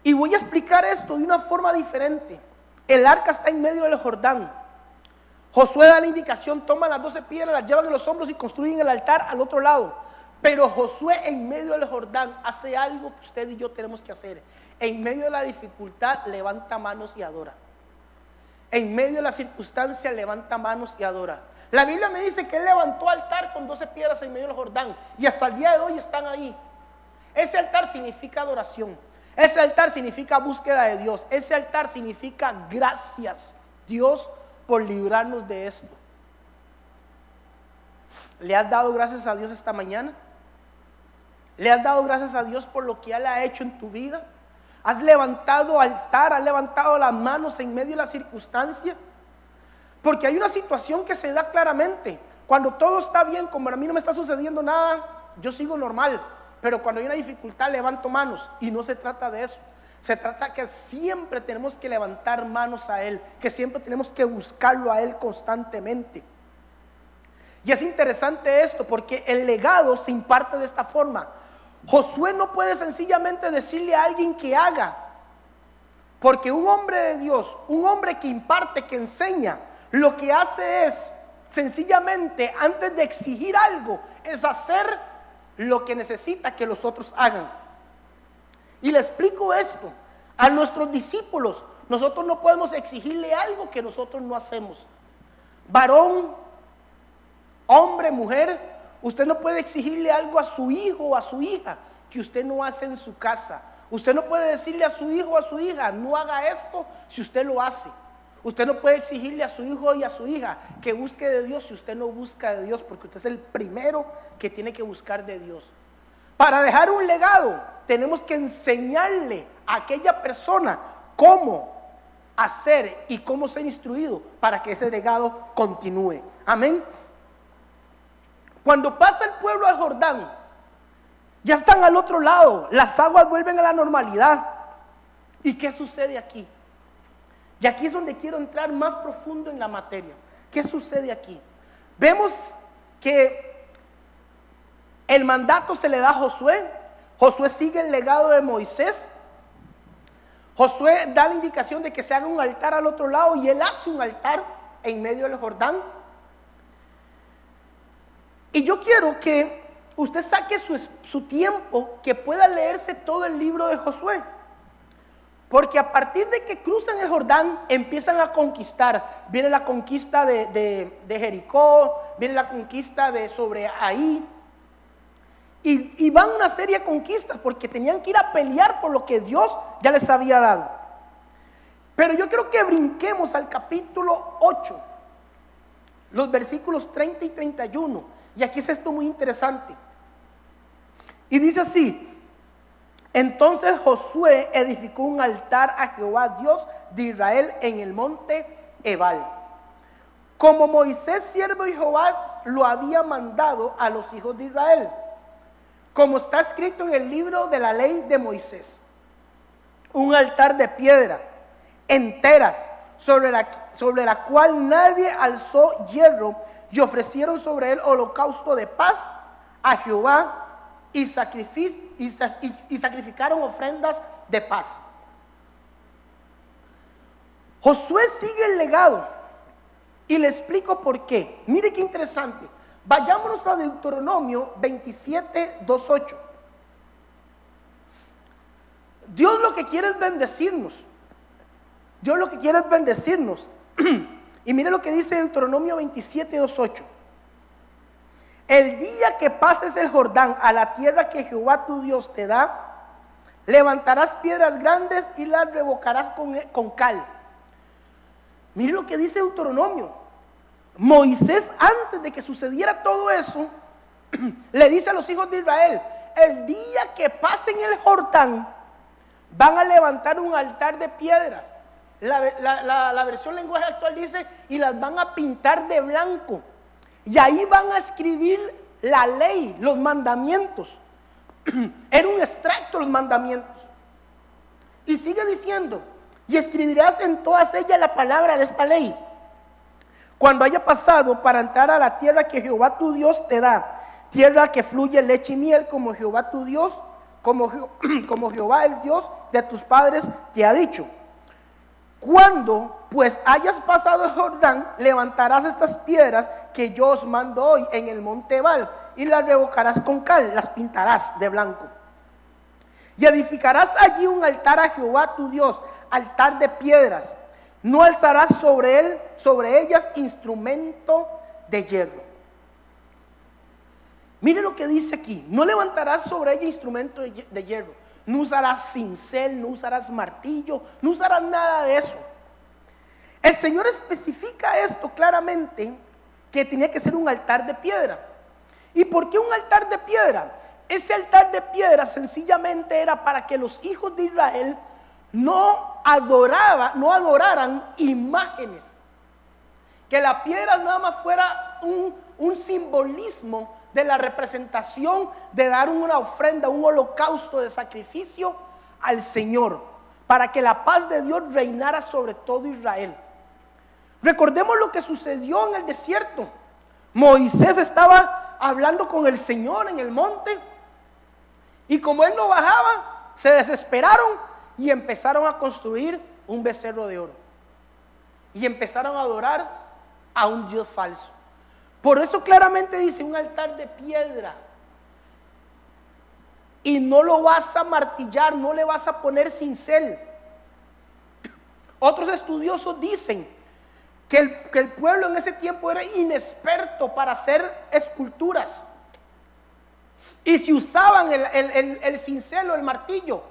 Y voy a explicar esto de una forma diferente. El arca está en medio del Jordán. Josué da la indicación: toman las 12 piedras, las llevan en los hombros y construyen el altar al otro lado. Pero Josué en medio del Jordán hace algo que usted y yo tenemos que hacer. En medio de la dificultad levanta manos y adora. En medio de la circunstancia levanta manos y adora. La Biblia me dice que él levantó altar con 12 piedras en medio del Jordán, y hasta el día de hoy están ahí. Ese altar significa adoración. Ese altar significa búsqueda de Dios. Ese altar significa gracias, Dios, por librarnos de esto. ¿Le has dado gracias a Dios esta mañana? ¿Le has dado gracias a Dios por lo que Él ha hecho en tu vida? ¿Has levantado altar? ¿Has levantado las manos en medio de la circunstancia? Porque hay una situación que se da claramente. Cuando todo está bien, como a mí no me está sucediendo nada, yo sigo normal. Pero cuando hay una dificultad, levanto manos. Y no se trata de eso. Se trata que siempre tenemos que levantar manos a Él, que siempre tenemos que buscarlo a Él constantemente. Y es interesante esto, porque el legado se imparte de esta forma. Josué no puede sencillamente decirle a alguien que haga, porque un hombre de Dios, un hombre que imparte, que enseña, lo que hace es sencillamente, antes de exigir algo, es hacer lo que necesita que los otros hagan. Y le explico esto a nuestros discípulos: nosotros no podemos exigirle algo que nosotros no hacemos. Varón, hombre, mujer, usted no puede exigirle algo a su hijo o a su hija que usted no hace en su casa. Usted no puede decirle a su hijo o a su hija: no haga esto, si usted lo hace. Usted no puede exigirle a su hijo y a su hija que busque de Dios si usted no busca de Dios, porque usted es el primero que tiene que buscar de Dios. Para dejar un legado, tenemos que enseñarle a aquella persona cómo hacer y cómo ser instruido para que ese legado continúe. Amén. Cuando pasa el pueblo al Jordán, ya están al otro lado, las aguas vuelven a la normalidad. ¿Y qué sucede aquí? Y aquí es donde quiero entrar más profundo en la materia. ¿Qué sucede aquí? Vemos que el mandato se le da a Josué. Josué sigue el legado de Moisés. Josué da la indicación de que se haga un altar al otro lado, y él hace un altar en medio del Jordán. Y yo quiero que usted saque su tiempo, que pueda leerse todo el libro de Josué. Porque a partir de que cruzan el Jordán, empiezan a conquistar. Viene la conquista de Jericó, viene la conquista sobre Ai. Y van una serie de conquistas, porque tenían que ir a pelear por lo que Dios ya les había dado. Pero yo quiero que brinquemos al capítulo 8, los versículos 30 y 31. Y aquí es esto muy interesante. Y dice así: entonces Josué edificó un altar a Jehová Dios de Israel en el monte Ebal, como Moisés siervo de Jehová lo había mandado a los hijos de Israel, como está escrito en el libro de la ley de Moisés. Un altar de piedra enteras, sobre la cual nadie alzó hierro, y ofrecieron sobre él holocausto de paz a Jehová, y sacrificaron ofrendas de paz. Josué sigue el legado y le explico por qué. Mire qué interesante. Vayámonos a Deuteronomio 27, 2:8. Dios lo que quiere es bendecirnos. Dios lo que quiere es bendecirnos. Y mire lo que dice Deuteronomio 27, 2:8. El día que pases el Jordán a la tierra que Jehová tu Dios te da, levantarás piedras grandes y las revocarás con cal. Mire lo que dice Deuteronomio. Moisés, antes de que sucediera todo eso, le dice a los hijos de Israel: el día que pasen el Jordán, van a levantar un altar de piedras. La versión lenguaje actual dice: y las van a pintar de blanco. Y ahí van a escribir la ley, los mandamientos. Era un extracto los mandamientos. Y sigue diciendo: y escribirás en todas ellas la palabra de esta ley, cuando haya pasado para entrar a la tierra que Jehová tu Dios te da, tierra que fluye leche y miel, como Jehová tu Dios, como Jehová el Dios de tus padres te ha dicho. Cuando pues hayas pasado el Jordán, levantarás estas piedras que yo os mando hoy en el monte Ebal, y las revocarás con cal, las pintarás de blanco. Y edificarás allí un altar a Jehová tu Dios, altar de piedras. No alzarás sobre ellas instrumento de hierro. Mire lo que dice aquí: no levantarás sobre ella instrumento de hierro. No usarás cincel, no usarás martillo, no usarás nada de eso. El Señor especifica esto claramente, que tenía que ser un altar de piedra. ¿Y por qué un altar de piedra? Ese altar de piedra sencillamente era para que los hijos de Israel no adoraran imágenes. Que la piedra nada más fuera un simbolismo de la representación de dar una ofrenda, un holocausto de sacrificio al Señor, para que la paz de Dios reinara sobre todo Israel. Recordemos lo que sucedió en el desierto. Moisés estaba hablando con el Señor en el monte, y como él no bajaba, se desesperaron y empezaron a construir un becerro de oro, y empezaron a adorar a un Dios falso. Por eso claramente dice un altar de piedra. Y no lo vas a martillar, no le vas a poner cincel. Otros estudiosos dicen que el pueblo en ese tiempo era inexperto para hacer esculturas. Y si usaban el cincel o el martillo,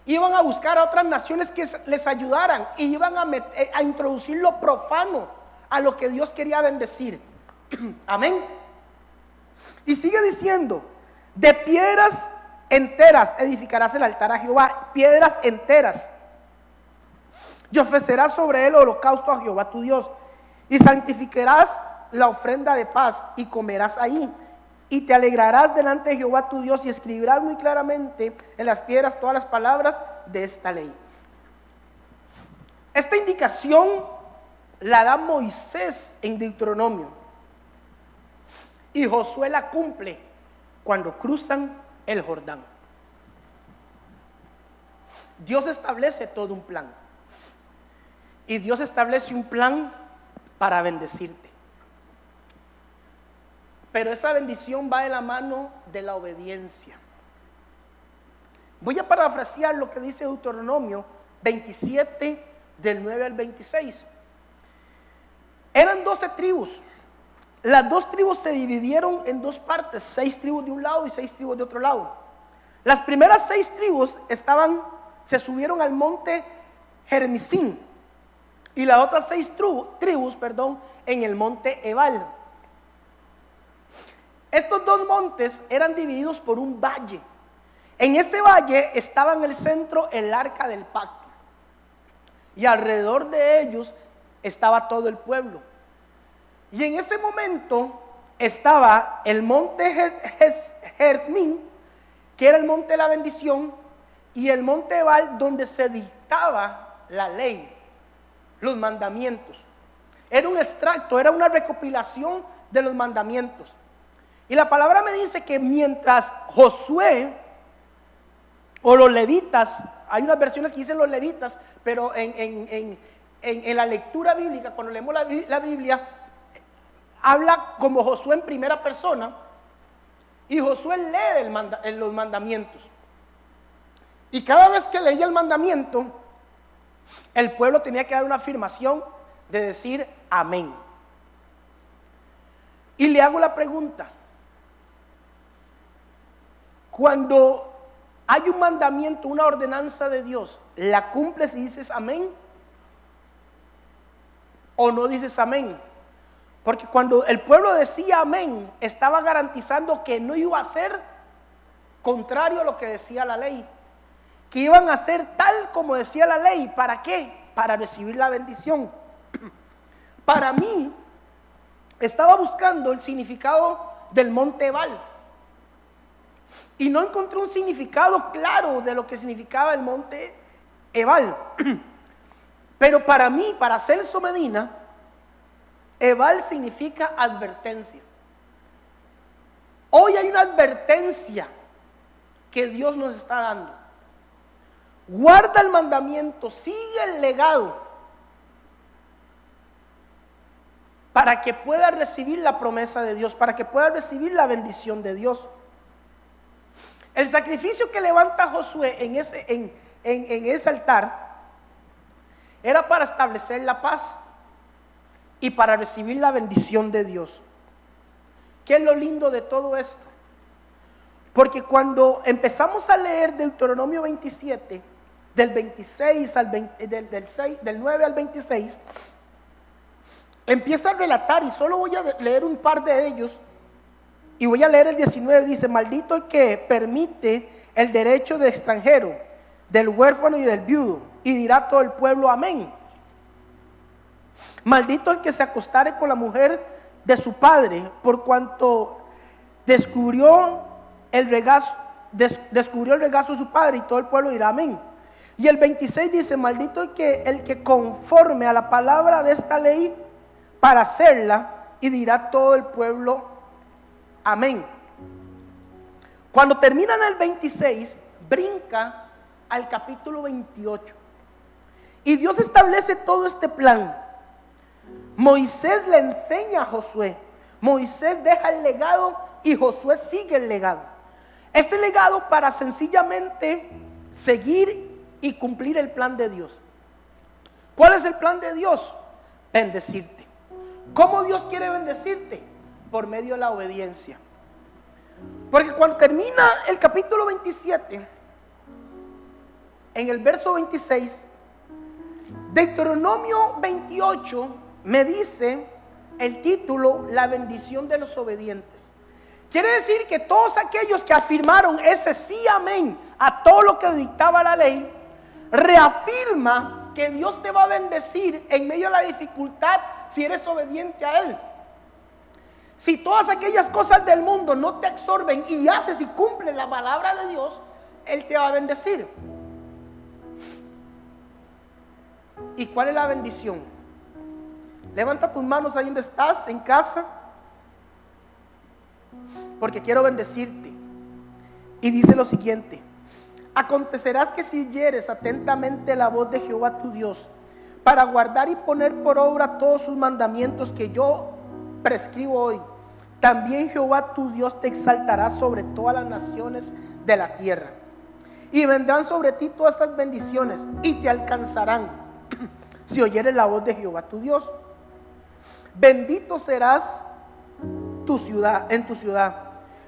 iban a buscar a otras naciones que les ayudaran, y iban a introducir lo profano a lo que Dios quería bendecir. Amén. Y sigue diciendo: de piedras enteras edificarás el altar a Jehová, piedras enteras. Y ofrecerás sobre él holocausto a Jehová tu Dios, y santificarás la ofrenda de paz, y comerás ahí, y te alegrarás delante de Jehová tu Dios, y escribirás muy claramente en las piedras todas las palabras de esta ley. Esta indicación la da Moisés en Deuteronomio, y Josué la cumple cuando cruzan el Jordán. Dios establece todo un plan, y Dios establece un plan para bendecirte. Pero esa bendición va de la mano de la obediencia. Voy a parafrasear lo que dice Deuteronomio 27, del 9 al 26. Eran 12 tribus. Las 2 tribus se dividieron en 2 partes, 6 tribus de un lado y 6 tribus de otro lado. Las primeras 6 tribus se subieron al monte Germisín, y las otras 6 tribus en el monte Ebal. Estos 2 montes eran divididos por un valle. En ese valle estaba en el centro el arca del pacto, y alrededor de ellos estaba todo el pueblo. Y en ese momento estaba el monte Gersmín, que era el monte de la bendición, y el monte Ebal, donde se dictaba la ley, los mandamientos. Era un extracto, era una recopilación de los mandamientos. Y la palabra me dice que mientras Josué o los levitas, hay unas versiones que dicen los levitas, pero en la lectura bíblica, cuando leemos la Biblia, habla como Josué en primera persona, y Josué lee los mandamientos. Y cada vez que leía el mandamiento, el pueblo tenía que dar una afirmación de decir amén. Y le hago la pregunta: cuando hay un mandamiento, una ordenanza de Dios, ¿la cumples y dices amén? ¿O no dices amén? Porque cuando el pueblo decía amén, estaba garantizando que no iba a ser contrario a lo que decía la ley, que iban a hacer tal como decía la ley. ¿Para qué? Para recibir la bendición. Para mí, estaba buscando el significado del monte Ebal y no encontré un significado claro de lo que significaba el monte Ebal. Pero para mí, para Celso Medina, Ebal significa advertencia. Hoy hay una advertencia que Dios nos está dando. Guarda el mandamiento, sigue el legado, para que puedas recibir la promesa de Dios, para que puedas recibir la bendición de Dios. El sacrificio que levanta Josué en ese altar era para establecer la paz y para recibir la bendición de Dios. ¿Qué es lo lindo de todo esto? Porque cuando empezamos a leer Deuteronomio 27, del 26 al 20, del 9 al 26, empieza a relatar, y solo voy a leer un par de ellos, y voy a leer el 19. Dice: maldito el que permite el derecho de extranjero, del huérfano y del viudo, y dirá todo el pueblo amén. Maldito el que se acostare con la mujer de su padre, por cuanto descubrió el regazo de su padre, y todo el pueblo dirá amén. Y el 26 dice: maldito el que conforme a la palabra de esta ley para hacerla, y dirá todo el pueblo amén. Cuando termina en el 26, brinca al capítulo 28, y Dios establece todo este plan. Moisés le enseña a Josué, Moisés deja el legado y Josué sigue el legado. Ese legado para sencillamente seguir y cumplir el plan de Dios. ¿Cuál es el plan de Dios? Bendecirte. ¿Cómo Dios quiere bendecirte? Por medio de la obediencia. Porque cuando termina el capítulo 27, en el verso 26, Deuteronomio 28 me dice el título: la bendición de los obedientes. Quiere decir que todos aquellos que afirmaron ese sí amén a todo lo que dictaba la ley, reafirma que Dios te va a bendecir en medio de la dificultad si eres obediente a Él. Si todas aquellas cosas del mundo no te absorben y haces y cumples la palabra de Dios, Él te va a bendecir. ¿Y cuál es la bendición? Levanta tus manos ahí donde estás, en casa, porque quiero bendecirte. Y dice lo siguiente: acontecerás que si oyeres atentamente la voz de Jehová tu Dios, para guardar y poner por obra todos sus mandamientos que yo prescribo hoy, también Jehová tu Dios te exaltará sobre todas las naciones de la tierra, y vendrán sobre ti todas estas bendiciones y te alcanzarán si oyeres la voz de Jehová tu Dios. Bendito serás en tu ciudad,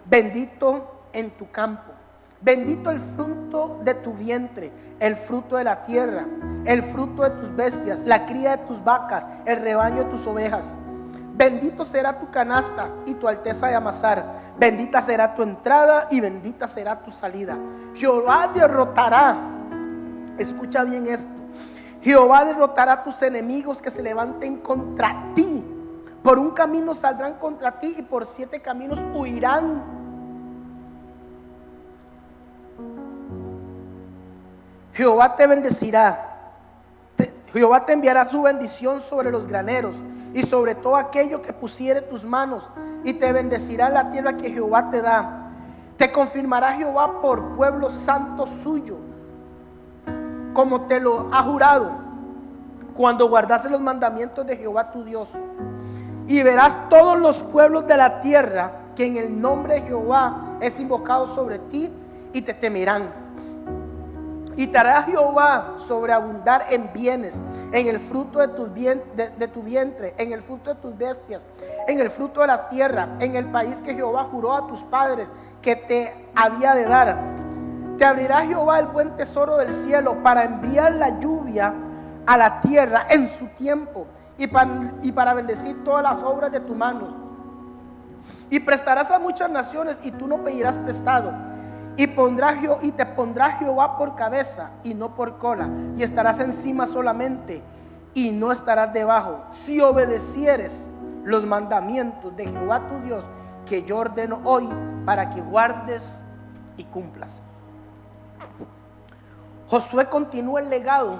bendito en tu campo, bendito el fruto de tu vientre, el fruto de la tierra, el fruto de tus bestias, la cría de tus vacas, el rebaño de tus ovejas. Bendito será tu canasta y tu alteza de amasar, bendita será tu entrada y bendita será tu salida. Jehová derrotará, escucha bien esto, Jehová derrotará a tus enemigos que se levanten contra ti. Por un camino saldrán contra ti y por 7 caminos huirán. Jehová te bendecirá. Jehová te enviará su bendición sobre los graneros y sobre todo aquello que pusiere tus manos, y te bendecirá en la tierra que Jehová te da. Te confirmará Jehová por pueblo santo suyo, como te lo ha jurado, cuando guardases los mandamientos de Jehová tu Dios. Y verás todos los pueblos de la tierra que en el nombre de Jehová es invocado sobre ti, y te temerán. Y te hará Jehová sobreabundar en bienes, en el fruto de tu vientre, en el fruto de tus bestias, en el fruto de la tierra, en el país que Jehová juró a tus padres que te había de dar. Te abrirá Jehová el buen tesoro del cielo para enviar la lluvia a la tierra en su tiempo, y para bendecir todas las obras de tus manos. Y prestarás a muchas naciones, y tú no pedirás prestado. Y te pondrá Jehová por cabeza y no por cola, y estarás encima solamente y no estarás debajo, si obedecieres los mandamientos de Jehová tu Dios, que yo ordeno hoy, para que guardes y cumplas. Josué continúa el legado,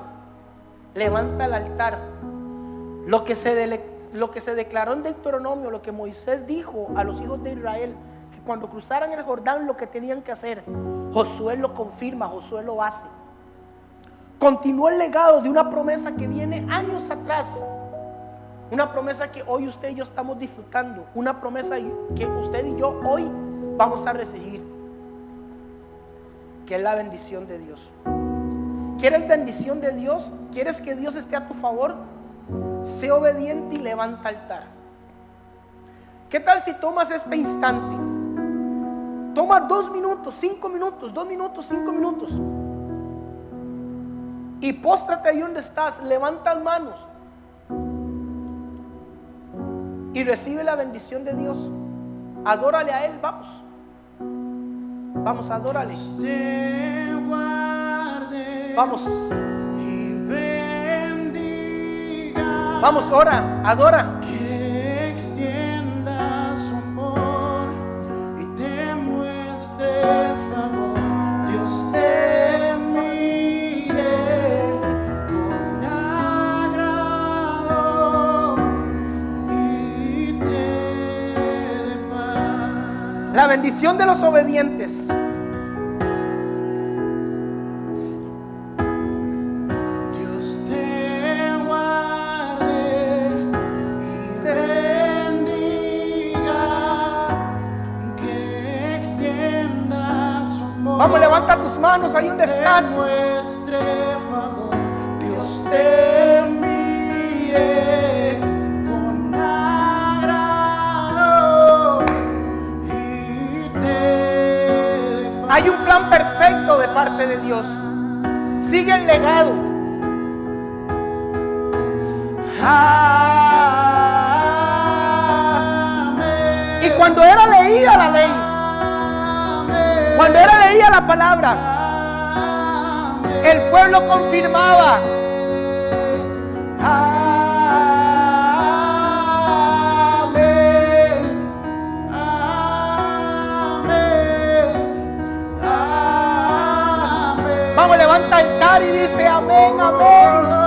levanta el altar. Lo que se declaró en Deuteronomio, lo que Moisés dijo a los hijos de Israel, cuando cruzaran el Jordán, lo que tenían que hacer, Josué lo confirma, Josué lo hace. Continúa el legado de una promesa que viene años atrás, una promesa que hoy usted y yo estamos disfrutando, una promesa que usted y yo hoy vamos a recibir, que es la bendición de Dios. ¿Quieres bendición de Dios? ¿Quieres que Dios esté a tu favor? Sé obediente y levanta altar. ¿Qué tal si tomas este instante? Toma 2 minutos, 5 minutos, 2 minutos, 5 minutos, y póstrate ahí donde estás, levanta las manos y recibe la bendición de Dios. Adórale a Él, vamos, adórale. Vamos, ora, adora. Te mire con agrado y te dé paz. La bendición de los obedientes. Dios te guarde y te bendiga, que extienda su amor. Vamos, levanta tus manos ahí donde estás. Muestre favor, Dios te mire con agrado y te dé paz. Hay un plan perfecto de parte de Dios. Sigue el legado. Amén. Y cuando era leída la ley, cuando era leída la palabra, el pueblo confirmaba. Amén. Amén. Amén. Vamos, levanta el altar y dice amén, amén.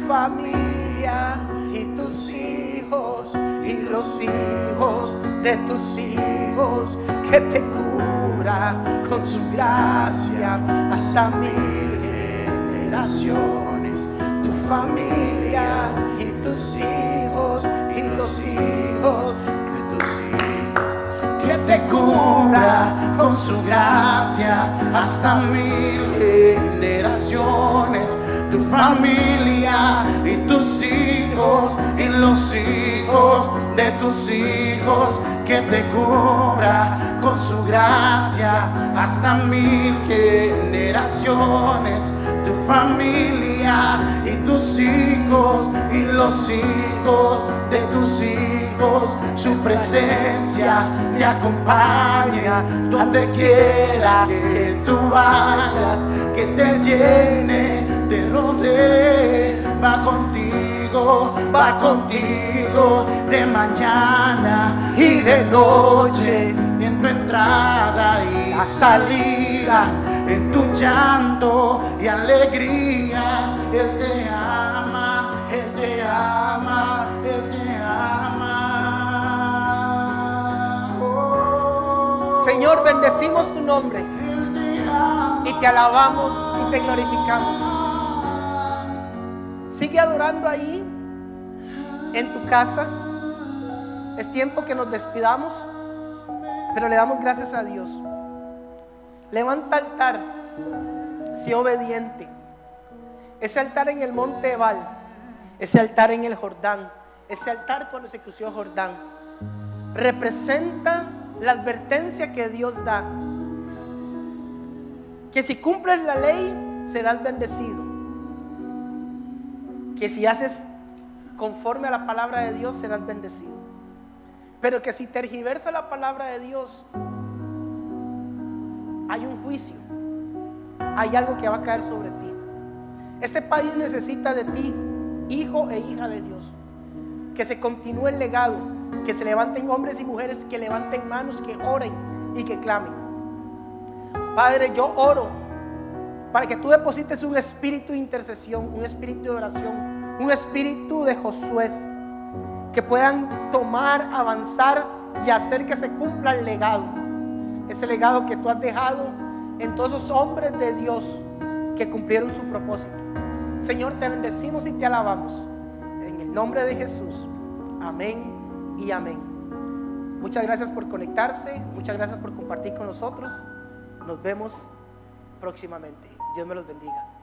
Familia y tus hijos y los hijos de tus hijos, que te cubra con su gracia hasta 1000 generaciones. Tu familia y tus hijos y los hijos de tus hijos, Que te cubra con su gracia hasta 1000 generaciones. Tu familia y tus hijos hijos y los hijos de tus hijos, que te cubra con su gracia hasta 1000 generaciones, tu familia y tus hijos y los hijos de tus hijos, su presencia te acompaña donde quiera que tú vayas, que te llene, te rodee, va contigo de mañana y de noche, en tu entrada y salida, en tu llanto y alegría. Él te ama, Él te ama, Él te ama. Oh, Señor, bendecimos tu nombre Él te ama, y te alabamos y te glorificamos. Sigue adorando ahí en tu casa. Es tiempo que nos despidamos, pero le damos gracias a Dios. Levanta altar, sé obediente. Ese altar en el monte Ebal, ese altar en el Jordán, ese altar cuando se cruzó Jordán, representa la advertencia que Dios da, que si cumples la ley serás bendecido, que si haces conforme a la palabra de Dios serás bendecido, pero que si tergiversas la palabra de Dios hay un juicio, hay algo que va a caer sobre ti. Este país necesita de ti, hijo e hija de Dios, que se continúe el legado, que se levanten hombres y mujeres, que levanten manos, que oren y que clamen. Padre, yo oro para que tú deposites un espíritu de intercesión, un espíritu de oración, un espíritu de Josué, que puedan tomar, avanzar y hacer que se cumpla el legado, ese legado que tú has dejado en todos esos hombres de Dios que cumplieron su propósito. Señor, te bendecimos y te alabamos en el nombre de Jesús. Amén y amén. Muchas gracias por conectarse, muchas gracias por compartir con nosotros. Nos vemos próximamente. Dios me los bendiga.